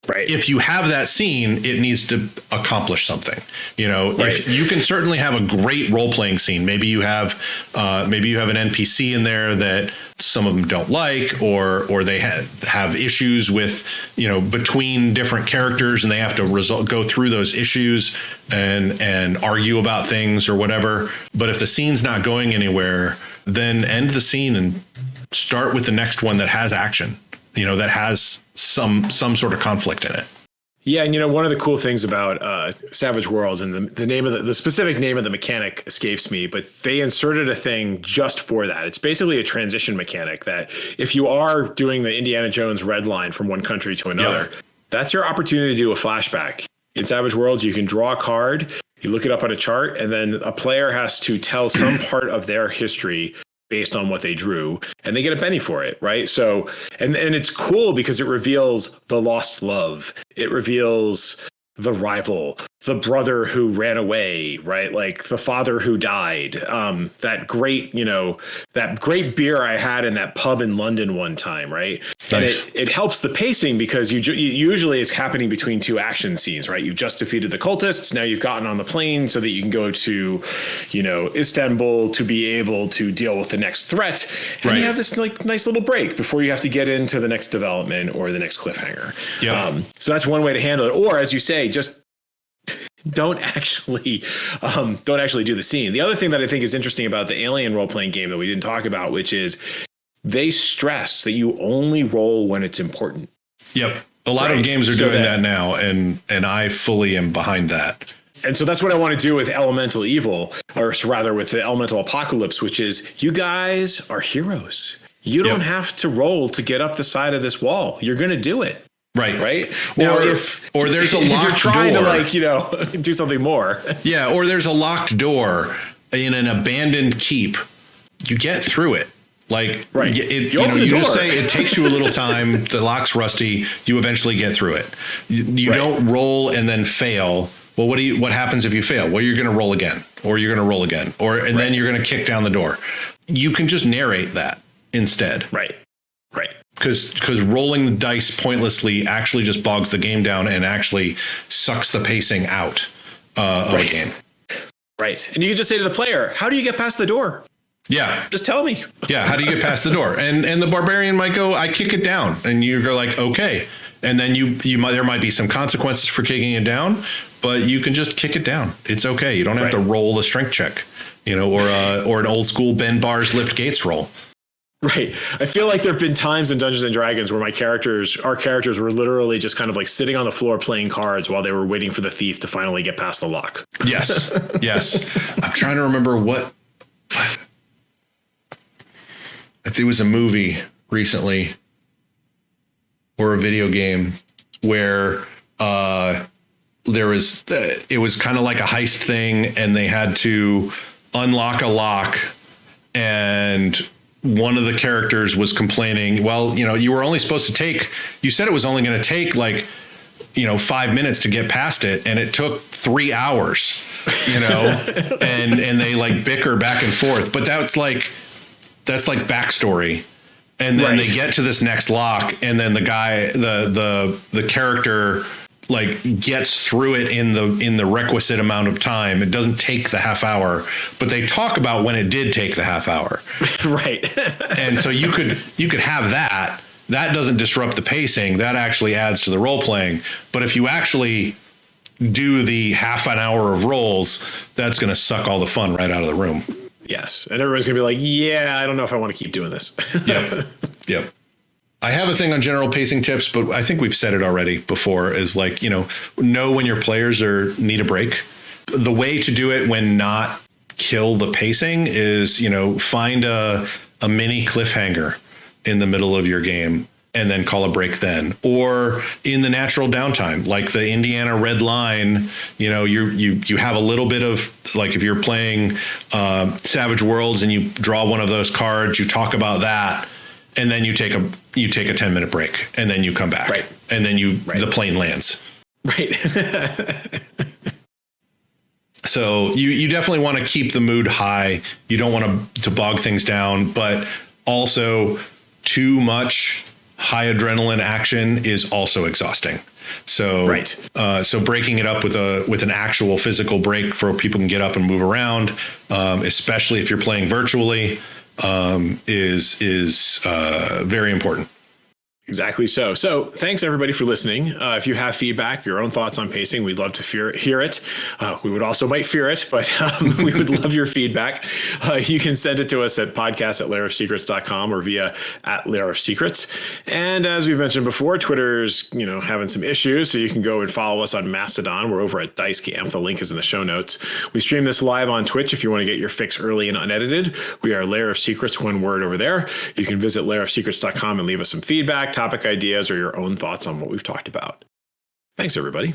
Right. If you have that scene, it needs to accomplish something. If you can certainly have a great role-playing scene. Maybe you have an NPC in there that some of them don't like, or they have issues with, between different characters, and they have to go through those issues and argue about things or whatever. But if the scene's not going anywhere, then end the scene and start with the next one that has action. That has some sort of conflict in it. Yeah, and one of the cool things about Savage Worlds, and the name of the specific name of the mechanic escapes me, but they inserted a thing just for that. It's basically a transition mechanic that if you are doing the Indiana Jones red line from one country to another, that's your opportunity to do a flashback. In Savage Worlds, you can draw a card, you look it up on a chart, and then a player has to tell some part of their history based on what they drew, and they get a penny for it, right? So, and it's cool because it reveals the lost love. It reveals the rival, the brother who ran away, right? Like the father who died. That great beer I had in that pub in London one time, right? Nice. And it helps the pacing because usually it's happening between two action scenes, right? You've just defeated the cultists. Now you've gotten on the plane so that you can go to, Istanbul to be able to deal with the next threat. And you have this nice little break before you have to get into the next development or the next cliffhanger. Yep. So that's one way to handle it. Or as you say, just don't actually do the scene. The other thing that I think is interesting about the Alien role-playing game that we didn't talk about, which is they stress that you only roll when it's important. Yep. A lot of games are doing that now, and I fully am behind that. And so that's what I want to do with Elemental Evil, or rather with the Elemental Apocalypse, which is you guys are heroes. You don't have to roll to get up the side of this wall. You're going to do it. Right. Now, or there's a locked door. If you're trying to, like, do something more. Yeah. Or there's a locked door in an abandoned keep. You get through it. Like, right. You just say it takes you a little time. The lock's rusty. You eventually get through it. You don't roll and then fail. Well, what happens if you fail? Well, you're going to roll again, or you're going to roll again, and then you're going to kick down the door. You can just narrate that instead. Right. Because rolling the dice pointlessly actually just bogs the game down and actually sucks the pacing out of a game. Right. And you can just say to the player, how do you get past the door? Yeah. Just tell me. Yeah. How do you get past the door? And the barbarian might go, I kick it down. And you go like, okay. And then there might be some consequences for kicking it down, but you can just kick it down. It's okay. You don't have to roll the strength check, or an old school bend bars, lift gates roll. Right. I feel like there have been times in Dungeons and Dragons where our characters were literally just kind of like sitting on the floor playing cards while they were waiting for the thief to finally get past the lock. Yes. I'm trying to remember what. If there was a movie recently or a video game where it was kind of like a heist thing and they had to unlock a lock, and one of the characters was complaining, well, you were only supposed to you said it was only going to take 5 minutes to get past it, and it took 3 hours, and they like bicker back and forth. But that's like backstory. And then they get to this next lock, and then the guy, the character, like gets through it in the requisite amount of time. It doesn't take the half hour, but they talk about when it did take the half hour. Right. And so you could have that. That doesn't disrupt the pacing. That actually adds to the role playing. But if you actually do the half an hour of rolls, that's going to suck all the fun right out of the room. Yes. And everybody's going to be like, yeah, I don't know if I want to keep doing this. Yep. I have a thing on general pacing tips, but I think we've said it already before, is like, know when your players need a break. The way to do it when not kill the pacing is, find a mini cliffhanger in the middle of your game and then call a break then. Or in the natural downtime, like the Indiana Red Line, you have a little bit of, like, if you're playing Savage Worlds and you draw one of those cards, you talk about that, and then you take a 10-minute break, and then you come back, and then the plane lands. Right. So you definitely want to keep the mood high. You don't want to bog things down, but also too much high adrenaline action is also exhausting. So so breaking it up with an actual physical break for people can get up and move around, especially if you're playing virtually, is very important. Exactly so. So thanks, everybody, for listening. If you have feedback, your own thoughts on pacing, we'd love to hear it. We would also might fear it, but we would love your feedback. You can send it to us at podcast@lairofsecrets.com or via @lairofsecrets. And as we mentioned before, Twitter's having some issues, so you can go and follow us on Mastodon. We're over at Dice Camp. The link is in the show notes. We stream this live on Twitch if you want to get your fix early and unedited. We are Lair of Secrets, one word, over there. You can visit lairofsecrets.com and leave us some feedback, topic ideas, or your own thoughts on what we've talked about. Thanks, everybody.